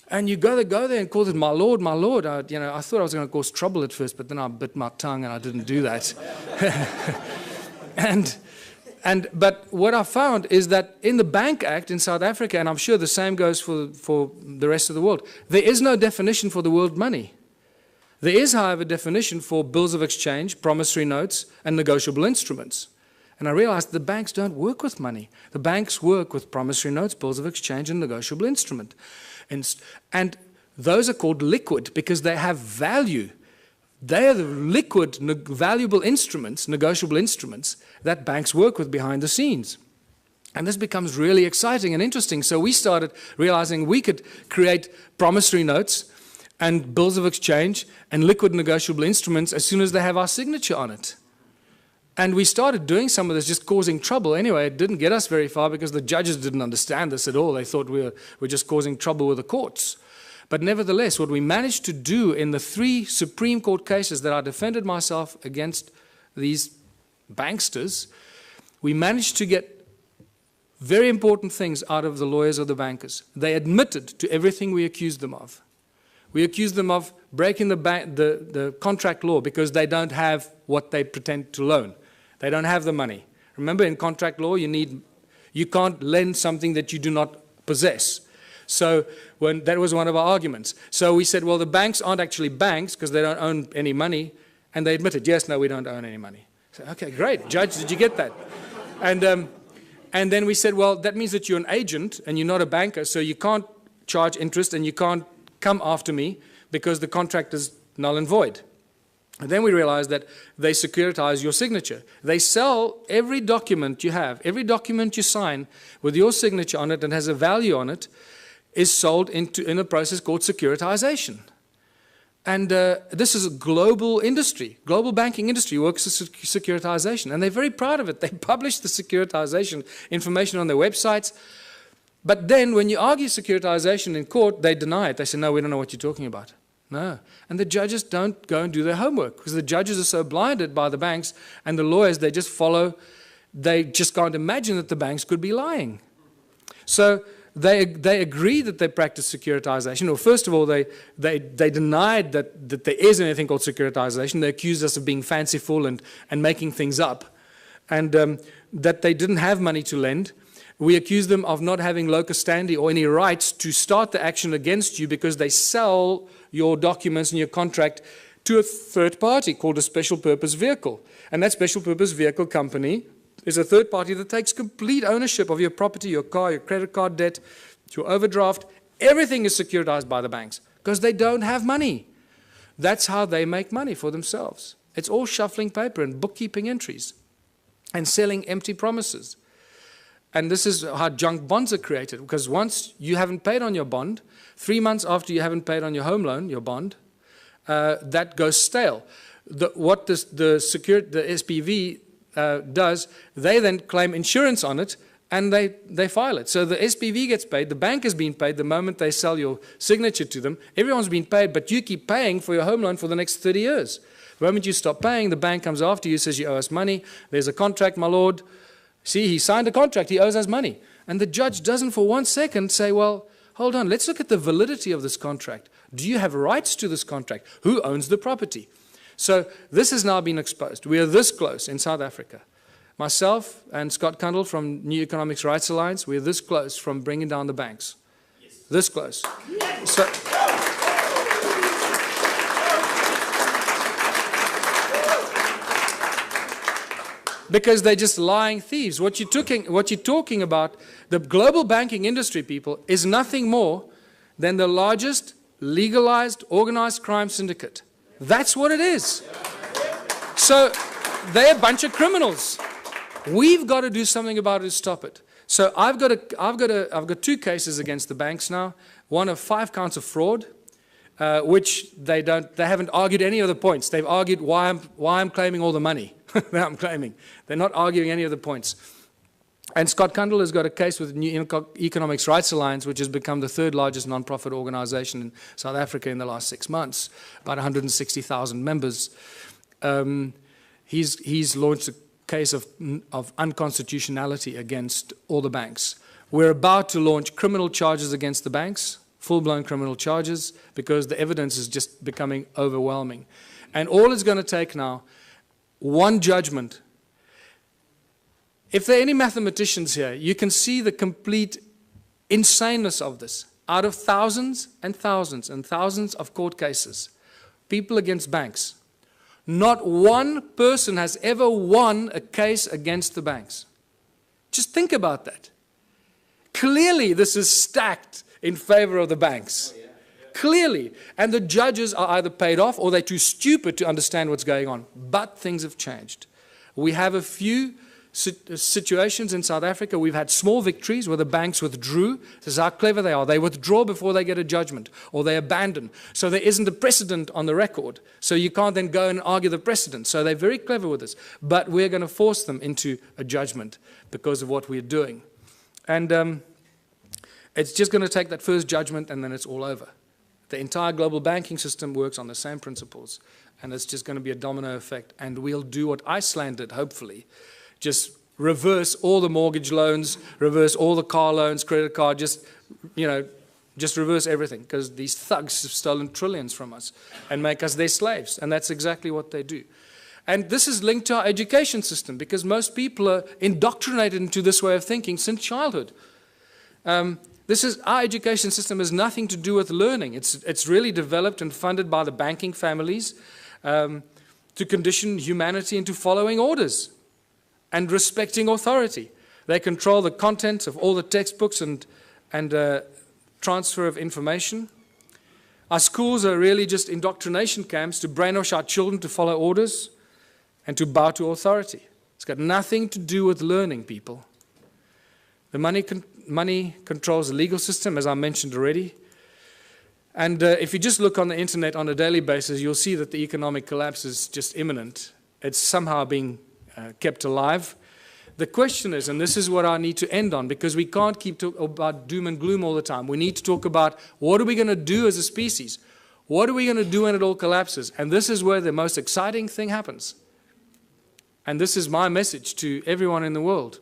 And you go there and call it my lord, my lord. I thought I was going to cause trouble at first, but then I bit my tongue and I didn't do that. But what I found is that in the Bank Act in South Africa, and I'm sure the same goes for the rest of the world, there is no definition for the world money. There is, however, a definition for bills of exchange, promissory notes, and negotiable instruments. And I realized the banks don't work with money. The banks work with promissory notes, bills of exchange, and negotiable instrument. And those are called liquid because they have value. They are the liquid, valuable instruments, negotiable instruments, that banks work with behind the scenes. And this becomes really exciting and interesting. So we started realizing we could create promissory notes and bills of exchange and liquid negotiable instruments as soon as they have our signature on it. And we started doing some of this, just causing trouble. Anyway, it didn't get us very far because the judges didn't understand this at all. They thought we were just causing trouble with the courts. But nevertheless, what we managed to do in the 3 Supreme Court cases that I defended myself against these banksters, we managed to get very important things out of the lawyers or the bankers. They admitted to everything we accused them of. We accuse them of breaking the contract law because they don't have what they pretend to loan. They don't have the money. Remember, in contract law, you can't lend something that you do not possess. So that was one of our arguments. So we said, well, the banks aren't actually banks because they don't own any money. And they admitted, yes, no, we don't own any money. So, okay, great. Judge, did you get that? And then we said, well, that means that you're an agent and you're not a banker, so you can't charge interest and you can't come after me because the contract is null and void. And then we realized that they securitize your signature. They sell every document you have, every document you sign with your signature on it and has a value on it is sold in a process called securitization. And this is a global industry. Global banking industry works with securitization. And they're very proud of it. They publish the securitization information on their websites. But then when you argue securitization in court, they deny it. They say, no, we don't know what you're talking about. No. And the judges don't go and do their homework because the judges are so blinded by the banks and the lawyers, they just follow. They just can't imagine that the banks could be lying. So they agree that they practice securitization. Well, first of all, they denied that there is anything called securitization. They accused us of being fanciful and making things up, and that they didn't have money to lend. We accused them of not having locus standi or any rights to start the action against you because they sell your documents and your contract to a third party called a special purpose vehicle. And that special purpose vehicle company is a third party that takes complete ownership of your property, your car, your credit card debt, your overdraft. Everything is securitized by the banks because they don't have money. That's how they make money for themselves. It's all shuffling paper and bookkeeping entries and selling empty promises. And this is how junk bonds are created, because once you haven't paid on your bond, 3 months after you haven't paid on your home loan, your bond, that goes stale. What the SPV does, they then claim insurance on it, and they file it. So the SPV gets paid, the bank has been paid the moment they sell your signature to them. Everyone's been paid, but you keep paying for your home loan for the next 30 years. The moment you stop paying, the bank comes after you, says you owe us money. There's a contract, my lord. See, he signed a contract, he owes us money. And the judge doesn't for 1 second say, well, hold on, let's look at the validity of this contract. Do you have rights to this contract? Who owns the property? So this has now been exposed. We are this close in South Africa. Myself and Scott Kundle from New Economics Rights Alliance, we are this close from bringing down the banks. Yes. This close. Yes. So, because they're just lying thieves. What you're talking about, the global banking industry, people, is nothing more than the largest legalized organized crime syndicate. That's what it is. So they're a bunch of criminals. We've got to do something about it to stop it. So I've got 2 cases against the banks now. One of 5 counts of fraud, which they haven't argued any of the points. They've argued why I'm claiming all the money that I'm claiming. They're not arguing any of the points. And Scott Kundle has got a case with the New Economics Rights Alliance, which has become the 3rd largest non-profit organization in South Africa in the last 6 months, about 160,000 members. He's launched a case of unconstitutionality against all the banks. We're about to launch criminal charges against the banks, full-blown criminal charges, because the evidence is just becoming overwhelming. And all it's going to take now, one judgment. If there are any mathematicians here, you can see the complete insaneness of this. Out of thousands and thousands and thousands of court cases, people against banks, not one person has ever won a case against the banks. Just think about that. Clearly, this is stacked in favor of the banks. Clearly. And the judges are either paid off or they're too stupid to understand what's going on. But things have changed. We have a few situations in South Africa. We've had small victories where the banks withdrew. This is how clever they are. They withdraw before they get a judgment, or they abandon. So there isn't a precedent on the record. So you can't then go and argue the precedent. So they're very clever with this. But we're going to force them into a judgment because of what we're doing. And it's just going to take that first judgment and then it's all over. The entire global banking system works on the same principles, and it's just going to be a domino effect. And we'll do what Iceland did, hopefully. Just reverse all the mortgage loans, reverse all the car loans, credit card, just just reverse everything, because these thugs have stolen trillions from us and make us their slaves. And that's exactly what they do. And this is linked to our education system, because most people are indoctrinated into this way of thinking since childhood. Our education system has nothing to do with learning. It's really developed and funded by the banking families to condition humanity into following orders and respecting authority. They control the content of all the textbooks and transfer of information. Our schools are really just indoctrination camps to brainwash our children to follow orders and to bow to authority. It's got nothing to do with learning, people. The money controls the legal system, as I mentioned already. And if you just look on the internet on a daily basis, you'll see that the economic collapse is just imminent. It's somehow being kept alive. The question is, and this is what I need to end on, because we can't keep talking about doom and gloom all the time. We need to talk about what are we going to do as a species? What are we going to do when it all collapses? And this is where the most exciting thing happens. And this is my message to everyone in the world.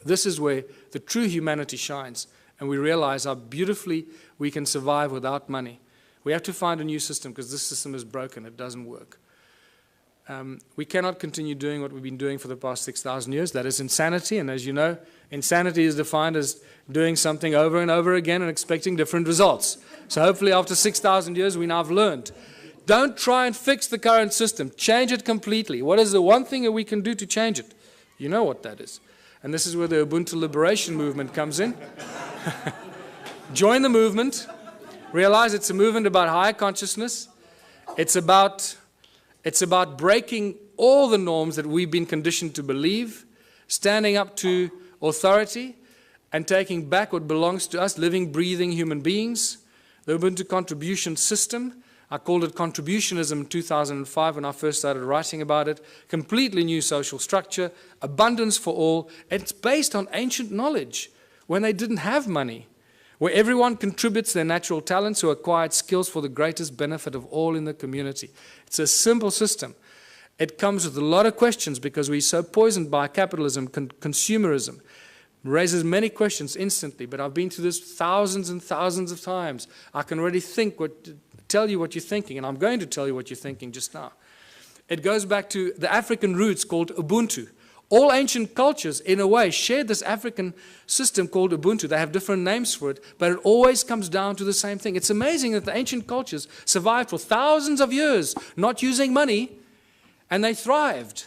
This is where the true humanity shines, and we realize how beautifully we can survive without money. We have to find a new system, because this system is broken. It doesn't work. We cannot continue doing what we've been doing for the past 6,000 years. That is insanity, and as you know, insanity is defined as doing something over and over again and expecting different results. So hopefully after 6,000 years we now have learned. Don't try and fix the current system. Change it completely. What is the one thing that we can do to change it? You know what that is. And this is where the Ubuntu liberation movement comes in. Join the movement. Realize it's a movement about higher consciousness. It's about breaking all the norms that we've been conditioned to believe, standing up to authority, and taking back what belongs to us, living, breathing human beings. The Ubuntu contribution system, I called it contributionism in 2005 when I first started writing about it. Completely new social structure, abundance for all. It's based on ancient knowledge when they didn't have money, where everyone contributes their natural talents or acquired skills for the greatest benefit of all in the community. It's a simple system. It comes with a lot of questions because we're so poisoned by capitalism, consumerism. It raises many questions instantly, but I've been through this thousands and thousands of times. I can already tell you what you're thinking, and I'm going to tell you what you're thinking just now. It goes back to the African roots called Ubuntu. All ancient cultures, in a way, shared this African system called Ubuntu. They have different names for it, but it always comes down to the same thing. It's amazing that the ancient cultures survived for thousands of years, not using money, and they thrived,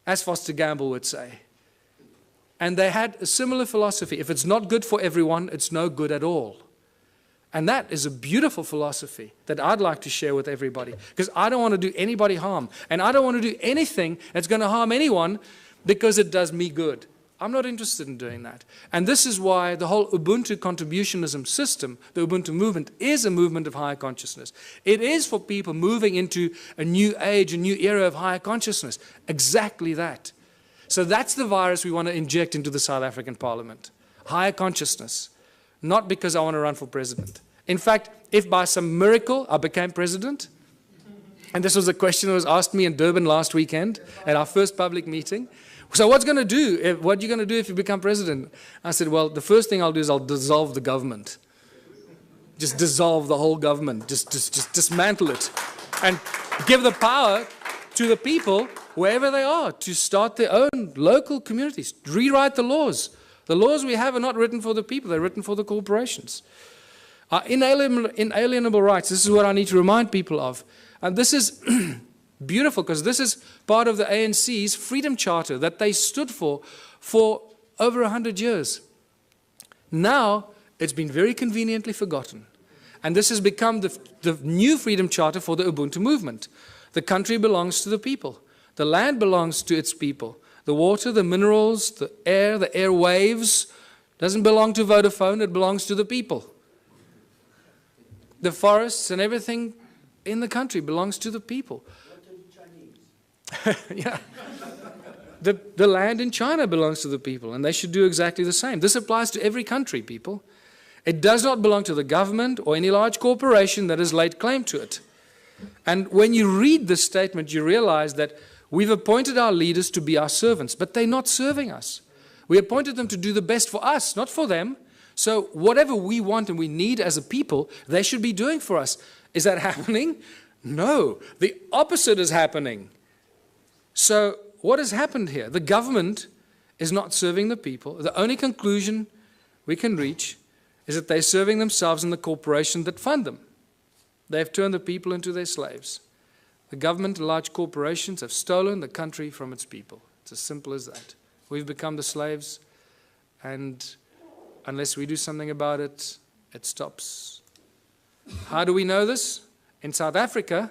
as Foster Gamble would say. And they had a similar philosophy. If it's not good for everyone, it's no good at all. And that is a beautiful philosophy that I'd like to share with everybody, because I don't want to do anybody harm, and I don't want to do anything that's going to harm anyone because it does me good. I'm not interested in doing that. And this is why the whole Ubuntu contributionism system, the Ubuntu movement, is a movement of higher consciousness. It is for people moving into a new age, a new era of higher consciousness. Exactly that. So that's the virus we want to inject into the South African Parliament. Higher consciousness. Not because I want to run for president. In fact, if by some miracle I became president, and this was a question that was asked me in Durban last weekend at our first public meeting. So what are you going to do if you become president? I said, well, the first thing I'll do is I'll dissolve the government. Just dissolve the whole government. Just dismantle it. And give the power to the people, wherever they are, to start their own local communities. Rewrite the laws. The laws we have are not written for the people, they're written for the corporations. Our inalienable rights, this is what I need to remind people of. And this is beautiful, because this is part of the ANC's Freedom Charter that they stood for over 100 years. Now, it's been very conveniently forgotten. And this has become the new Freedom Charter for the Ubuntu movement. The country belongs to the people. The land belongs to its people. The water, the minerals, the airwaves, doesn't belong to Vodafone, it belongs to the people. The forests and everything in the country belongs to the people. Yeah. The land in China belongs to the people, and they should do exactly the same. This applies to every country, people. It does not belong to the government or any large corporation that has laid claim to it. And when you read this statement, you realize that we've appointed our leaders to be our servants, but they're not serving us. We appointed them to do the best for us, not for them. So whatever we want and we need as a people, they should be doing for us. Is that happening? No. The opposite is happening. So what has happened here? The government is not serving the people. The only conclusion we can reach is that they're serving themselves and the corporations that fund them. They have turned the people into their slaves. The government and large corporations have stolen the country from its people. It's as simple as that. We've become the slaves, and unless we do something about it, it stops. How do we know this? In South Africa,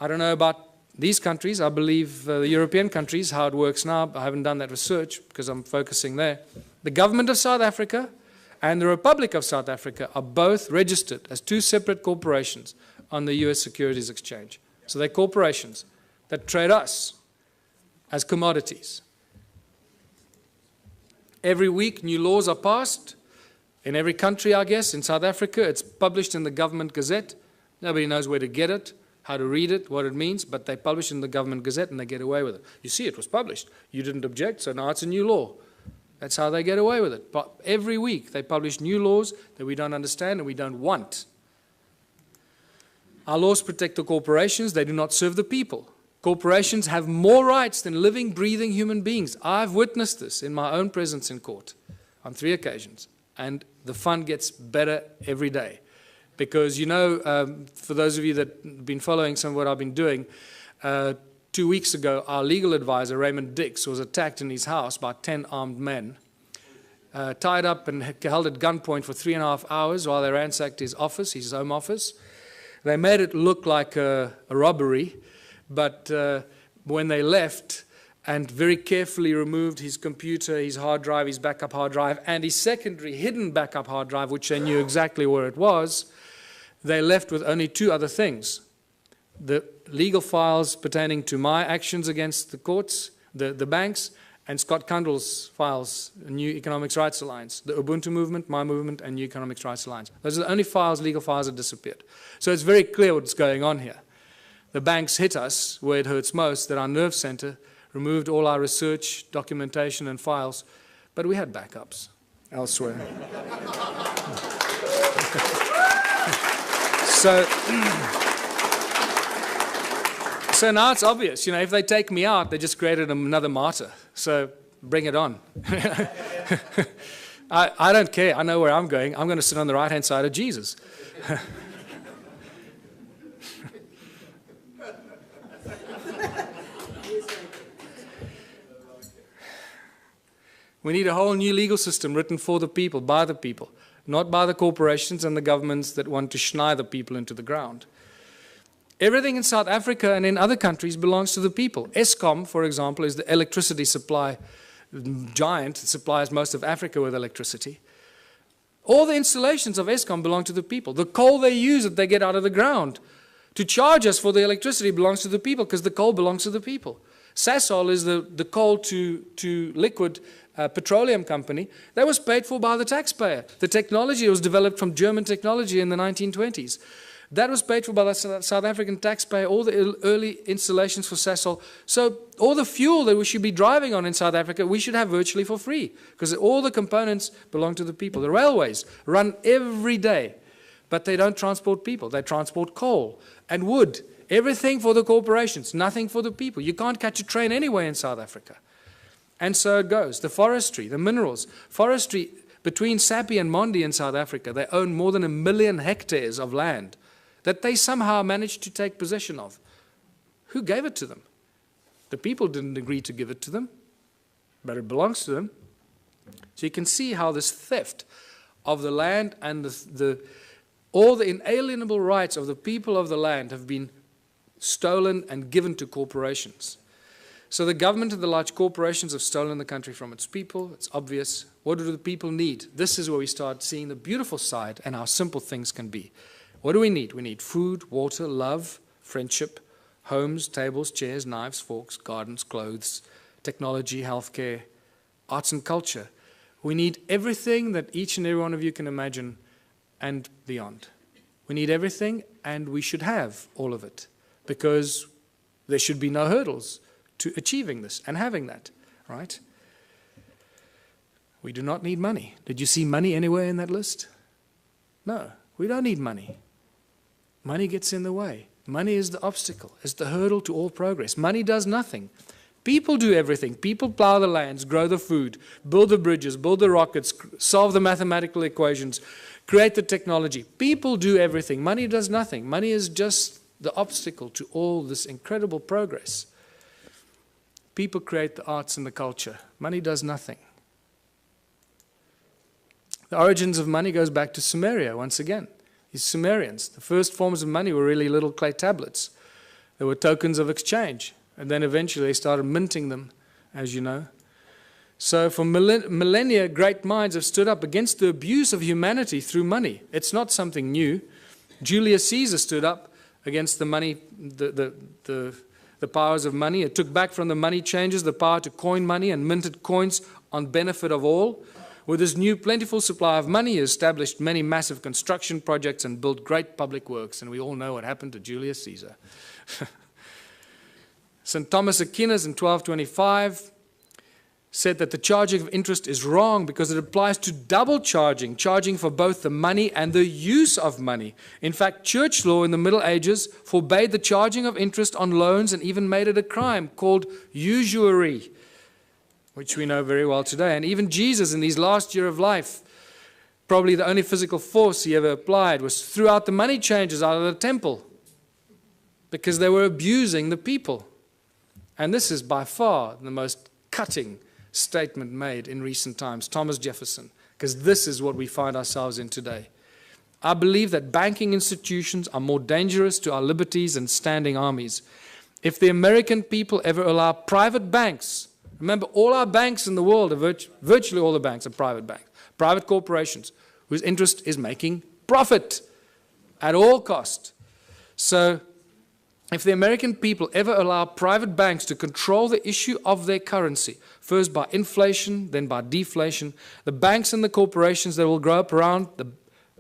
I don't know about these countries. I believe the European countries, how it works now. I haven't done that research because I'm focusing there. The government of South Africa and the Republic of South Africa are both registered as two separate corporations on the US Securities Exchange. So they're corporations that trade us as commodities. Every week, new laws are passed. In every country, I guess. In South Africa, it's published in the Government Gazette. Nobody knows where to get it, how to read it, what it means, but they publish it in the Government Gazette and they get away with it. You see, it was published. You didn't object, so now it's a new law. That's how they get away with it. But every week, they publish new laws that we don't understand and we don't want. Our laws protect the corporations. They do not serve the people. Corporations have more rights than living, breathing human beings. I've witnessed this in my own presence in court on 3 occasions. And the fun gets better every day. Because, you know, for those of you that have been following some of what I've been doing, 2 weeks ago, our legal advisor, Raymond Dix, was attacked in his house by 10 armed men, tied up and held at gunpoint for 3.5 hours while they ransacked his office, his home office. They made it look like a robbery, but when they left and very carefully removed his computer, his hard drive, his backup hard drive, and his secondary hidden backup hard drive, which they knew exactly where it was, they left with only 2 other things. The legal files pertaining to my actions against the courts, the banks, and Scott Kundle's files, New Economics Rights Alliance, the Ubuntu movement, my movement, and New Economics Rights Alliance. Those are the only files, legal files that disappeared. So it's very clear what's going on here. The banks hit us where it hurts most, that our nerve center removed all our research, documentation, and files, but we had backups elsewhere. So now it's obvious, you know, if they take me out, they just created another martyr. So bring it on. I don't care. I know where I'm going. I'm going to sit on the right-hand side of Jesus. We need a whole new legal system written for the people, by the people, not by the corporations and the governments that want to schneid the people into the ground. Everything in South Africa and in other countries belongs to the people. Eskom, for example, is the electricity supply giant. It supplies most of Africa with electricity. All the installations of Eskom belong to the people. The coal they use that they get out of the ground to charge us for the electricity belongs to the people because the coal belongs to the people. Sasol is the coal to liquid petroleum company that was paid for by the taxpayer. The technology was developed from German technology in the 1920s. That was paid for by the South African taxpayer, all the early installations for Sasol. So all the fuel that we should be driving on in South Africa, we should have virtually for free because all the components belong to the people. The railways run every day, but they don't transport people. They transport coal and wood. Everything for the corporations, nothing for the people. You can't catch a train anywhere in South Africa. And so it goes. The forestry, the minerals. Forestry between Sappi and Mondi in South Africa, they own more than 1 million hectares of land that they somehow managed to take possession of. Who gave it to them? The people didn't agree to give it to them, but it belongs to them. So you can see how this theft of the land and all the inalienable rights of the people of the land have been stolen and given to corporations. So the government and the large corporations have stolen the country from its people. It's obvious. What do the people need? This is where we start seeing the beautiful side and how simple things can be. What do we need? We need food, water, love, friendship, homes, tables, chairs, knives, forks, gardens, clothes, technology, healthcare, arts and culture. We need everything that each and every one of you can imagine and beyond. We need everything, and we should have all of it because there should be no hurdles to achieving this and having that, right? We do not need money. Did you see money anywhere in that list? No, we don't need money. Money gets in the way. Money is the obstacle, is the hurdle to all progress. Money does nothing. People do everything. People plow the lands, grow the food, build the bridges, build the rockets, solve the mathematical equations, create the technology. People do everything. Money does nothing. Money is just the obstacle to all this incredible progress. People create the arts and the culture. Money does nothing. The origins of money goes back to Sumeria once again. These Sumerians, the first forms of money were really little clay tablets. They were tokens of exchange. And then eventually they started minting them, as you know. So for millennia, great minds have stood up against the abuse of humanity through money. It's not something new. Julius Caesar stood up against the money, the powers of money. It took back from the money changers the power to coin money and minted coins on benefit of all. With this new plentiful supply of money, he established many massive construction projects and built great public works. And we all know what happened to Julius Caesar. St. Thomas Aquinas in 1225 said that the charging of interest is wrong because it applies to double charging, charging for both the money and the use of money. In fact, church law in the Middle Ages forbade the charging of interest on loans and even made it a crime called usury, which we know very well today. And even Jesus in his last year of life, probably the only physical force he ever applied was threw out the money changers out of the temple because they were abusing the people. And this is by far the most cutting statement made in recent times, Thomas Jefferson, because this is what we find ourselves in today. I believe that banking institutions are more dangerous to our liberties than standing armies. If the American people ever allow private banks, remember all our banks in the world, virtually all the banks are private banks, private corporations, whose interest is making profit at all cost. So if the American people ever allow private banks to control the issue of their currency, first by inflation, then by deflation, the banks and the corporations that will grow up around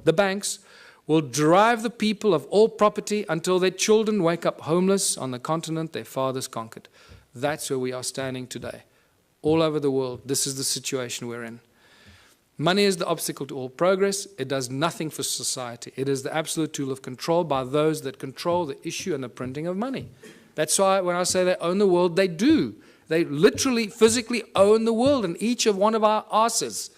the banks will drive the people of all property until their children wake up homeless on the continent their fathers conquered. That's where we are standing today. All over the world, this is the situation we're in. Money is the obstacle to all progress. It does nothing for society. It is the absolute tool of control by those that control the issue and the printing of money. That's why when I say they own the world, they do. They literally, physically own the world and each of one of our asses.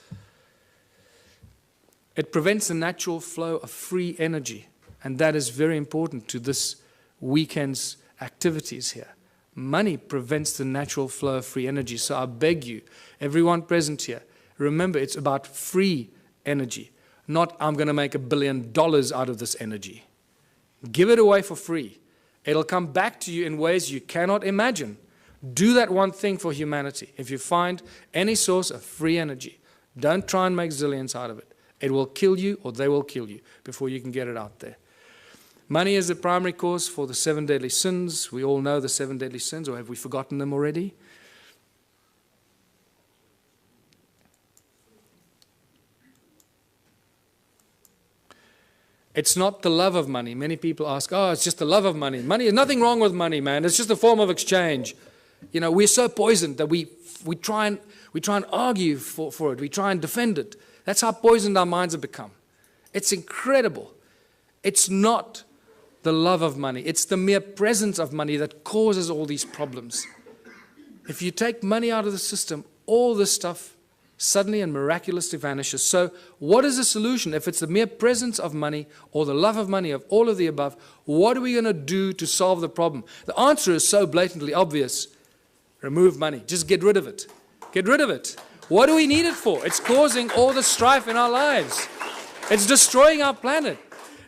It prevents the natural flow of free energy. And that is very important to this weekend's activities here. Money prevents the natural flow of free energy. So I beg you, everyone present here, remember, it's about free energy, not I'm going to make $1 billion out of this energy. Give it away for free. It'll come back to you in ways you cannot imagine. Do that one thing for humanity. If you find any source of free energy, don't try and make zillions out of it. It will kill you or they will kill you before you can get it out there. Money is the primary cause for the 7 deadly sins. We all know the 7 deadly sins, or have we forgotten them already? It's not the love of money. Many people ask, oh, it's just the love of money. Money, there's nothing wrong with money, man. It's just a form of exchange. You know, we're so poisoned that we try and argue for it. We try and defend it. That's how poisoned our minds have become. It's incredible. It's not the love of money. It's the mere presence of money that causes all these problems. If you take money out of the system, all this stuff suddenly and miraculously vanishes. So what is the solution? If it's the mere presence of money or the love of money, of all of the above, what are we going to do to solve the problem? The answer is so blatantly obvious. Remove money. Just get rid of it. Get rid of it. What do we need it for? It's causing all the strife in our lives. It's destroying our planet.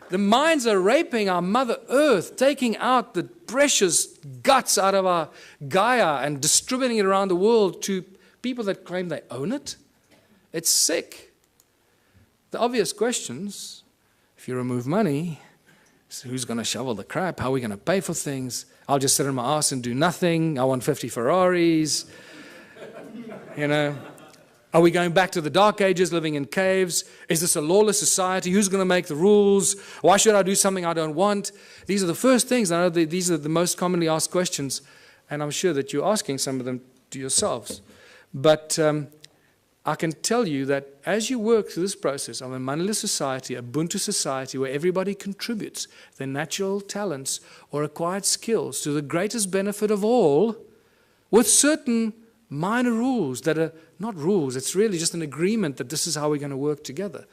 The mines are raping our Mother Earth, taking out the precious guts out of our Gaia and distributing it around the world to people that claim they own it. It's sick. The obvious questions, if you remove money, so who's going to shovel the crap? How are we going to pay for things? I'll just sit on my ass and do nothing. I want 50 Ferraris. You know, are we going back to the Dark Ages, living in caves? Is this a lawless society? Who's going to make the rules? Why should I do something I don't want? These are the first things. I know these are the most commonly asked questions, and I'm sure that you're asking some of them to yourselves. But I can tell you that as you work through this process of a moneyless society, a Ubuntu society, where everybody contributes their natural talents or acquired skills to the greatest benefit of all, with certain minor rules that are not rules, it's really just an agreement that this is how we're going to work together.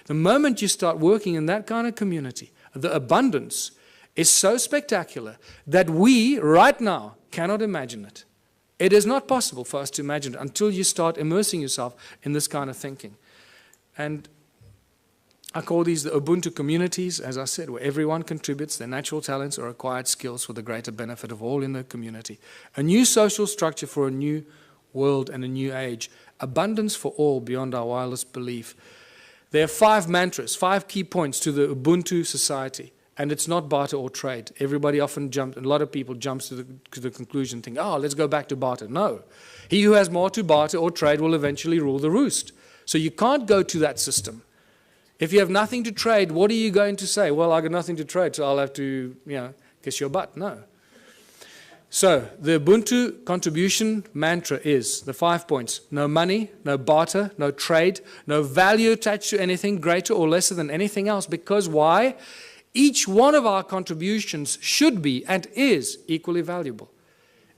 The moment you start working in that kind of community, the abundance is so spectacular that we, right now, cannot imagine it. It is not possible for us to imagine it until you start immersing yourself in this kind of thinking. And I call these the Ubuntu communities, as I said, where everyone contributes their natural talents or acquired skills for the greater benefit of all in the community. A new social structure for a new world and a new age. Abundance for all beyond our wildest belief. There are 5 mantras, 5 key points to the Ubuntu society. And it's not barter or trade. Everybody often jumps, a lot of people jump to the conclusion, think, oh, let's go back to barter. No. He who has more to barter or trade will eventually rule the roost. So you can't go to that system. If you have nothing to trade, what are you going to say? Well, I got nothing to trade, so I'll have to, kiss your butt. No. So the Ubuntu contribution mantra is the 5 points. No money, no barter, no trade, no value attached to anything greater or lesser than anything else. Because why? Each one of our contributions should be and is equally valuable.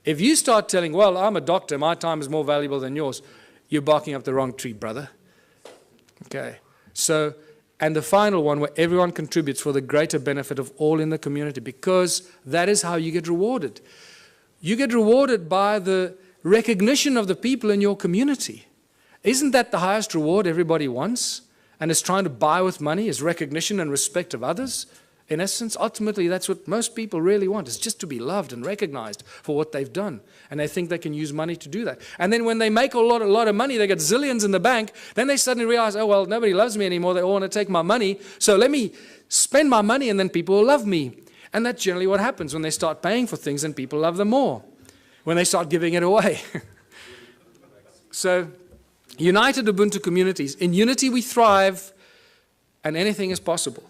If you start telling, well, I'm a doctor, my time is more valuable than yours, you're barking up the wrong tree, brother. Okay. So, and the final one, where everyone contributes for the greater benefit of all in the community, because that is how you get rewarded. You get rewarded by the recognition of the people in your community. Isn't that the highest reward everybody wants and is trying to buy with money, is recognition and respect of others? In essence, ultimately, that's what most people really want, is just to be loved and recognized for what they've done. And they think they can use money to do that. And then when they make a lot of money, they get zillions in the bank, then they suddenly realize, oh, well, nobody loves me anymore. They all want to take my money. So let me spend my money and then people will love me. And that's generally what happens when they start paying for things and people love them more, when they start giving it away. So, united Ubuntu communities. In unity we thrive and anything is possible.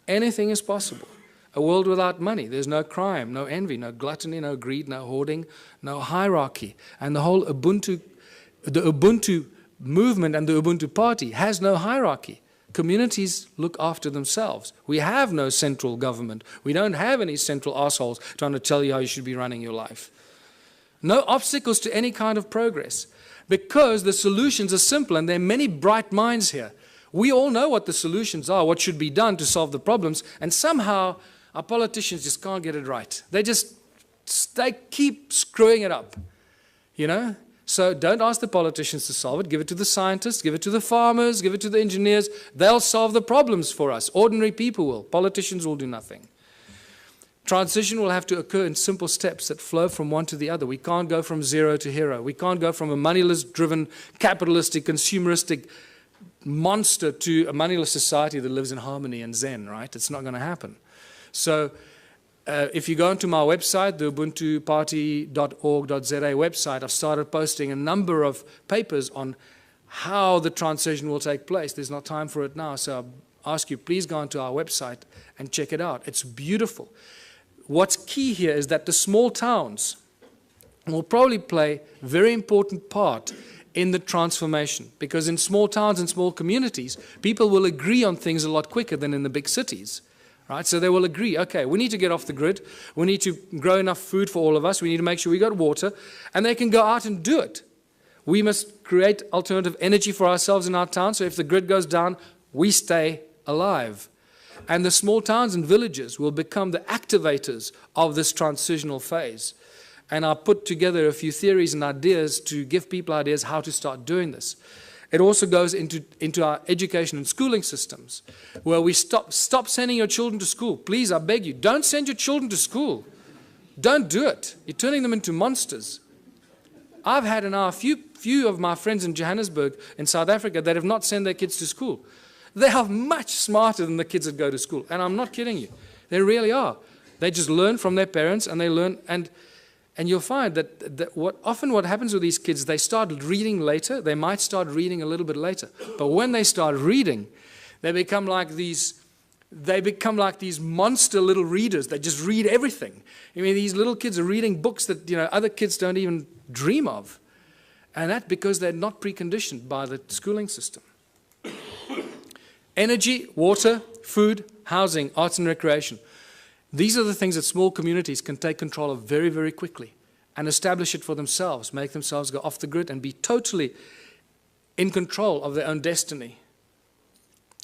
Anything is possible. A world without money. There's no crime, no envy, no gluttony, no greed, no hoarding, no hierarchy. And the whole Ubuntu, the Ubuntu movement and the Ubuntu party has no hierarchy. Communities look after themselves. We have no central government. We don't have any central assholes trying to tell you how you should be running your life. No obstacles to any kind of progress. Because the solutions are simple and there are many bright minds here. We all know what the solutions are, what should be done to solve the problems, and somehow our politicians just can't get it right. They keep screwing it up, So don't ask the politicians to solve it. Give it to the scientists, give it to the farmers, give it to the engineers. They'll solve the problems for us. Ordinary people will. Politicians will do nothing. Transition will have to occur in simple steps that flow from one to the other. We can't go from zero to hero. We can't go from a moneyless-driven, capitalistic, consumeristic monster to a moneyless society that lives in harmony and zen, right? It's not going to happen. So if you go onto my website, the ubuntuparty.org.za website, I've started posting a number of papers on how the transition will take place. There's not time for it now, so I ask you, please go onto our website and check it out. It's beautiful. What's key here is that the small towns will probably play a very important part in the transformation, because in small towns and small communities, people will agree on things a lot quicker than in the big cities, right? So they will agree, okay, we need to get off the grid, we need to grow enough food for all of us, we need to make sure we got water, and they can go out and do it. We must create alternative energy for ourselves in our town, so if the grid goes down, we stay alive. And the small towns and villages will become the activators of this transitional phase. And I put together a few theories and ideas to give people ideas how to start doing this. It also goes into our education and schooling systems, where we stop sending your children to school. Please, I beg you, don't send your children to school. Don't do it. You're turning them into monsters. I've had a few of my friends in Johannesburg, in South Africa, that have not sent their kids to school. They are much smarter than the kids that go to school. And I'm not kidding you. They really are. They just learn from their parents, and they learn, and you'll find that often what happens with these kids, they start reading later. They might start reading a little bit later. But when they start reading, they become like these monster little readers. They just read everything. I mean, these little kids are reading books that other kids don't even dream of. And that's because they're not preconditioned by the schooling system. Energy, water, food, housing, arts and recreation. These are the things that small communities can take control of very, very quickly and establish it for themselves, make themselves go off the grid and be totally in control of their own destiny.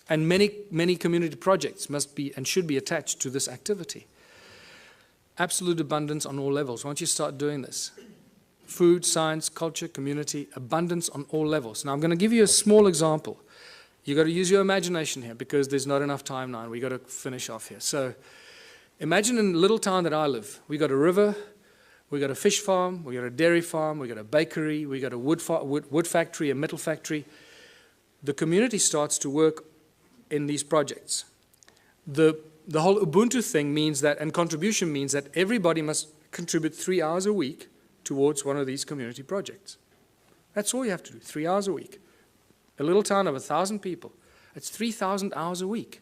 And many, many community projects must be and should be attached to this activity. Absolute abundance on all levels. Once you start doing this, food, science, culture, community, abundance on all levels. Now I'm going to give you a small example. You've got to use your imagination here because there's not enough time now. We've got to finish off here. So imagine in the little town that I live, we've got a river, we've got a fish farm, we've got a dairy farm, we've got a bakery, we've got a wood factory, a metal factory. The community starts to work in these projects. The whole Ubuntu thing means that, and contribution means that everybody must contribute 3 hours a week towards one of these community projects. That's all you have to do, 3 hours a week. A little town of 1,000 people, it's 3,000 hours a week.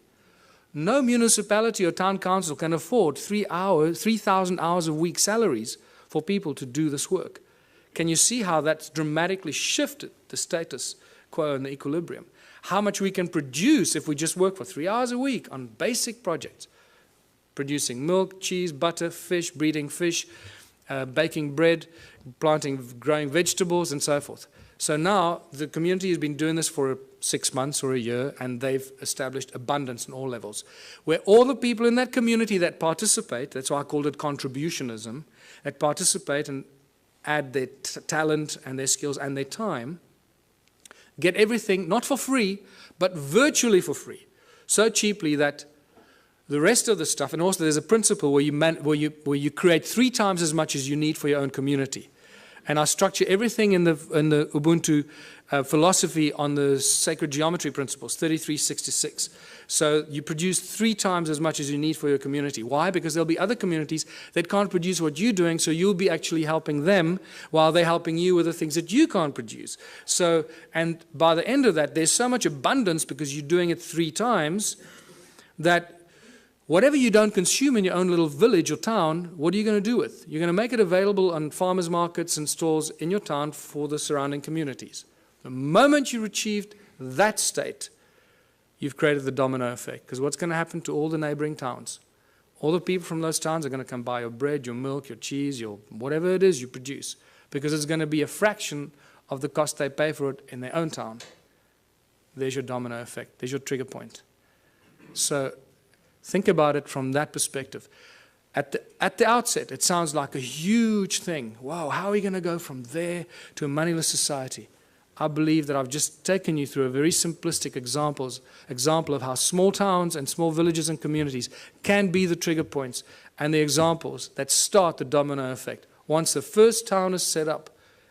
No municipality or town council can afford 3,000 hours a week salaries for people to do this work. Can you see how that's dramatically shifted the status quo and the equilibrium? How much we can produce if we just work for 3 hours a week on basic projects. Producing milk, cheese, butter, fish, breeding fish, baking bread, growing vegetables, and so forth. So now the community has been doing this for 6 months or a year, and they've established abundance on all levels, where all the people in that community that participate, that's why I called it contributionism, that participate and add their talent and their skills and their time, get everything, not for free, but virtually for free, so cheaply that the rest of the stuff, and also there's a principle where you create 3 times as much as you need for your own community. And I structure everything in the Ubuntu philosophy on the sacred geometry principles, 3366. So you produce 3 times as much as you need for your community. Why? Because there'll be other communities that can't produce what you're doing, so you'll be actually helping them while they're helping you with the things that you can't produce. So, and by the end of that, there's so much abundance because you're doing it 3 times that whatever you don't consume in your own little village or town, what are you going to do with? You're going to make it available on farmers markets and stores in your town for the surrounding communities. The moment you achieved that state, you've created the domino effect. Because what's going to happen to all the neighboring towns? All the people from those towns are going to come buy your bread, your milk, your cheese, your whatever it is you produce. Because it's going to be a fraction of the cost they pay for it in their own town. There's your domino effect. There's your trigger point. So think about it from that perspective. At the outset, it sounds like a huge thing. Wow, how are we going to go from there to a moneyless society? I believe that I've just taken you through a very simplistic example of how small towns and small villages and communities can be the trigger points and the examples that start the domino effect. Once the first town is set up,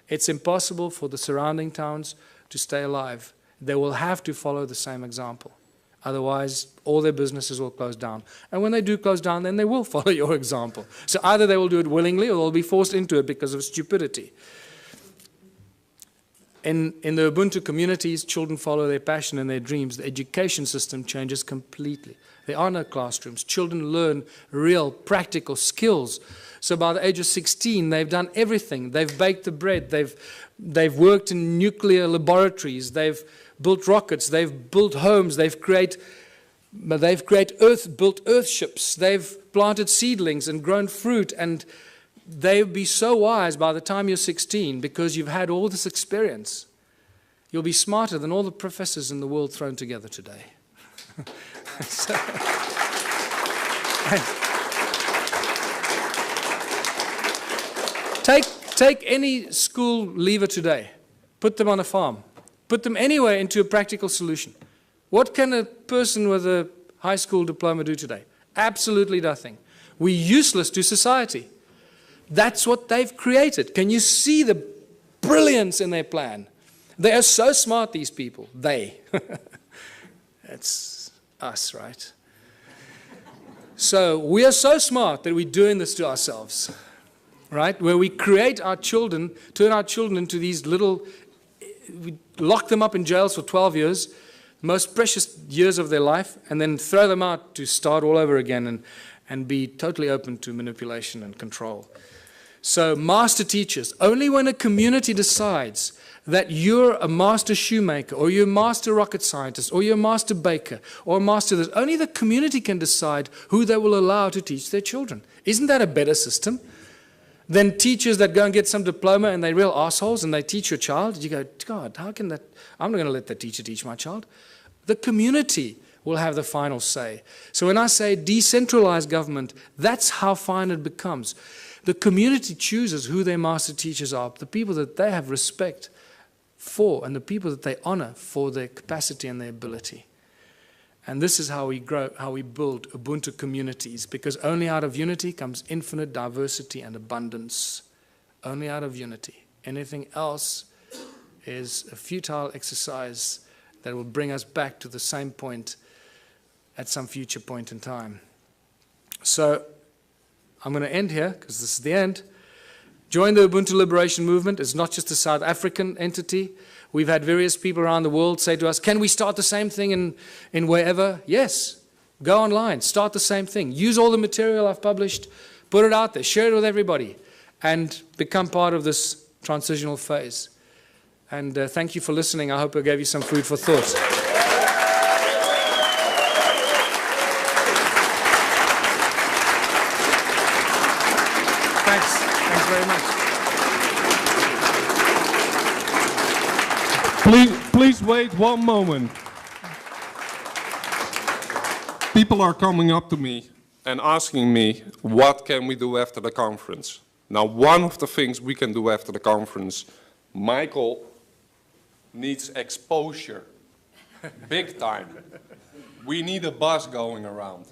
it's impossible for the surrounding towns to stay alive. They will have to follow the same example. Otherwise, all their businesses will close down. And when they do close down, then they will follow your example. So either they will do it willingly or they'll be forced into it because of stupidity. In the Ubuntu communities, children follow their passion and their dreams. The education system changes completely. There are no classrooms. Children learn real, practical skills. So by the age of 16, they've done everything. They've baked the bread. They've worked in nuclear laboratories. They've built rockets. They've built homes. They've built earth ships. They've planted seedlings and grown fruit. And they'll be so wise by the time you're 16 because you've had all this experience. You'll be smarter than all the professors in the world thrown together today. Take any school leaver today, put them on a farm, put them anywhere into a practical solution. What can a person with a high school diploma do today? Absolutely nothing. We're useless to society. That's what they've created. Can you see the brilliance in their plan? They are so smart, these people. They. It's us, right? So we are so smart that we're doing this to ourselves, right? Where we create our children, turn our children into these little, we lock them up in jails for 12 years, most precious years of their life, and then throw them out to start all over again and be totally open to manipulation and control. So master teachers, only when a community decides that you're a master shoemaker, or you're a master rocket scientist, or you're a master baker, or a master this, only the community can decide who they will allow to teach their children. Isn't that a better system than teachers that go and get some diploma and they're real assholes and they teach your child? You go, God, how can that? I'm not going to let the teacher teach my child. The community will have the final say. So when I say decentralized government, that's how fine it becomes. The community chooses who their master teachers are, the people that they have respect for, and the people that they honor for their capacity and their ability. And this is how we grow, how we build Ubuntu communities, because only out of unity comes infinite diversity and abundance. Only out of unity. Anything else is a futile exercise that will bring us back to the same point at some future point in time. So I'm going to end here, because this is the end. Join the Ubuntu Liberation Movement. It's not just a South African entity. We've had various people around the world say to us, can we start the same thing in wherever? Yes. Go online. Start the same thing. Use all the material I've published. Put it out there. Share it with everybody. And become part of this transitional phase. And thank you for listening. I hope I gave you some food for thought. Thanks. Thanks very much.
Please wait one moment. People are coming up to me and asking me, what can we do after the conference? Now, one of the things we can do after the conference, Michael needs exposure, big time. We need a bus going around.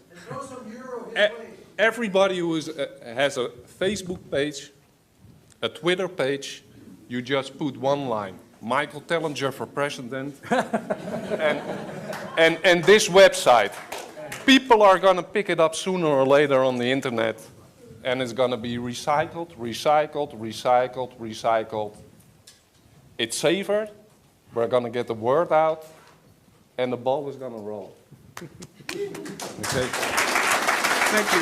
Everybody who has a Facebook page, a Twitter page, you just put one line, Michael Tellinger for president, and this website. People are going to pick it up sooner or later on the internet, and it's going to be recycled, recycled, recycled, recycled. It's safer, we're going to get the word out, and the ball is going to roll. Okay.
Thank you.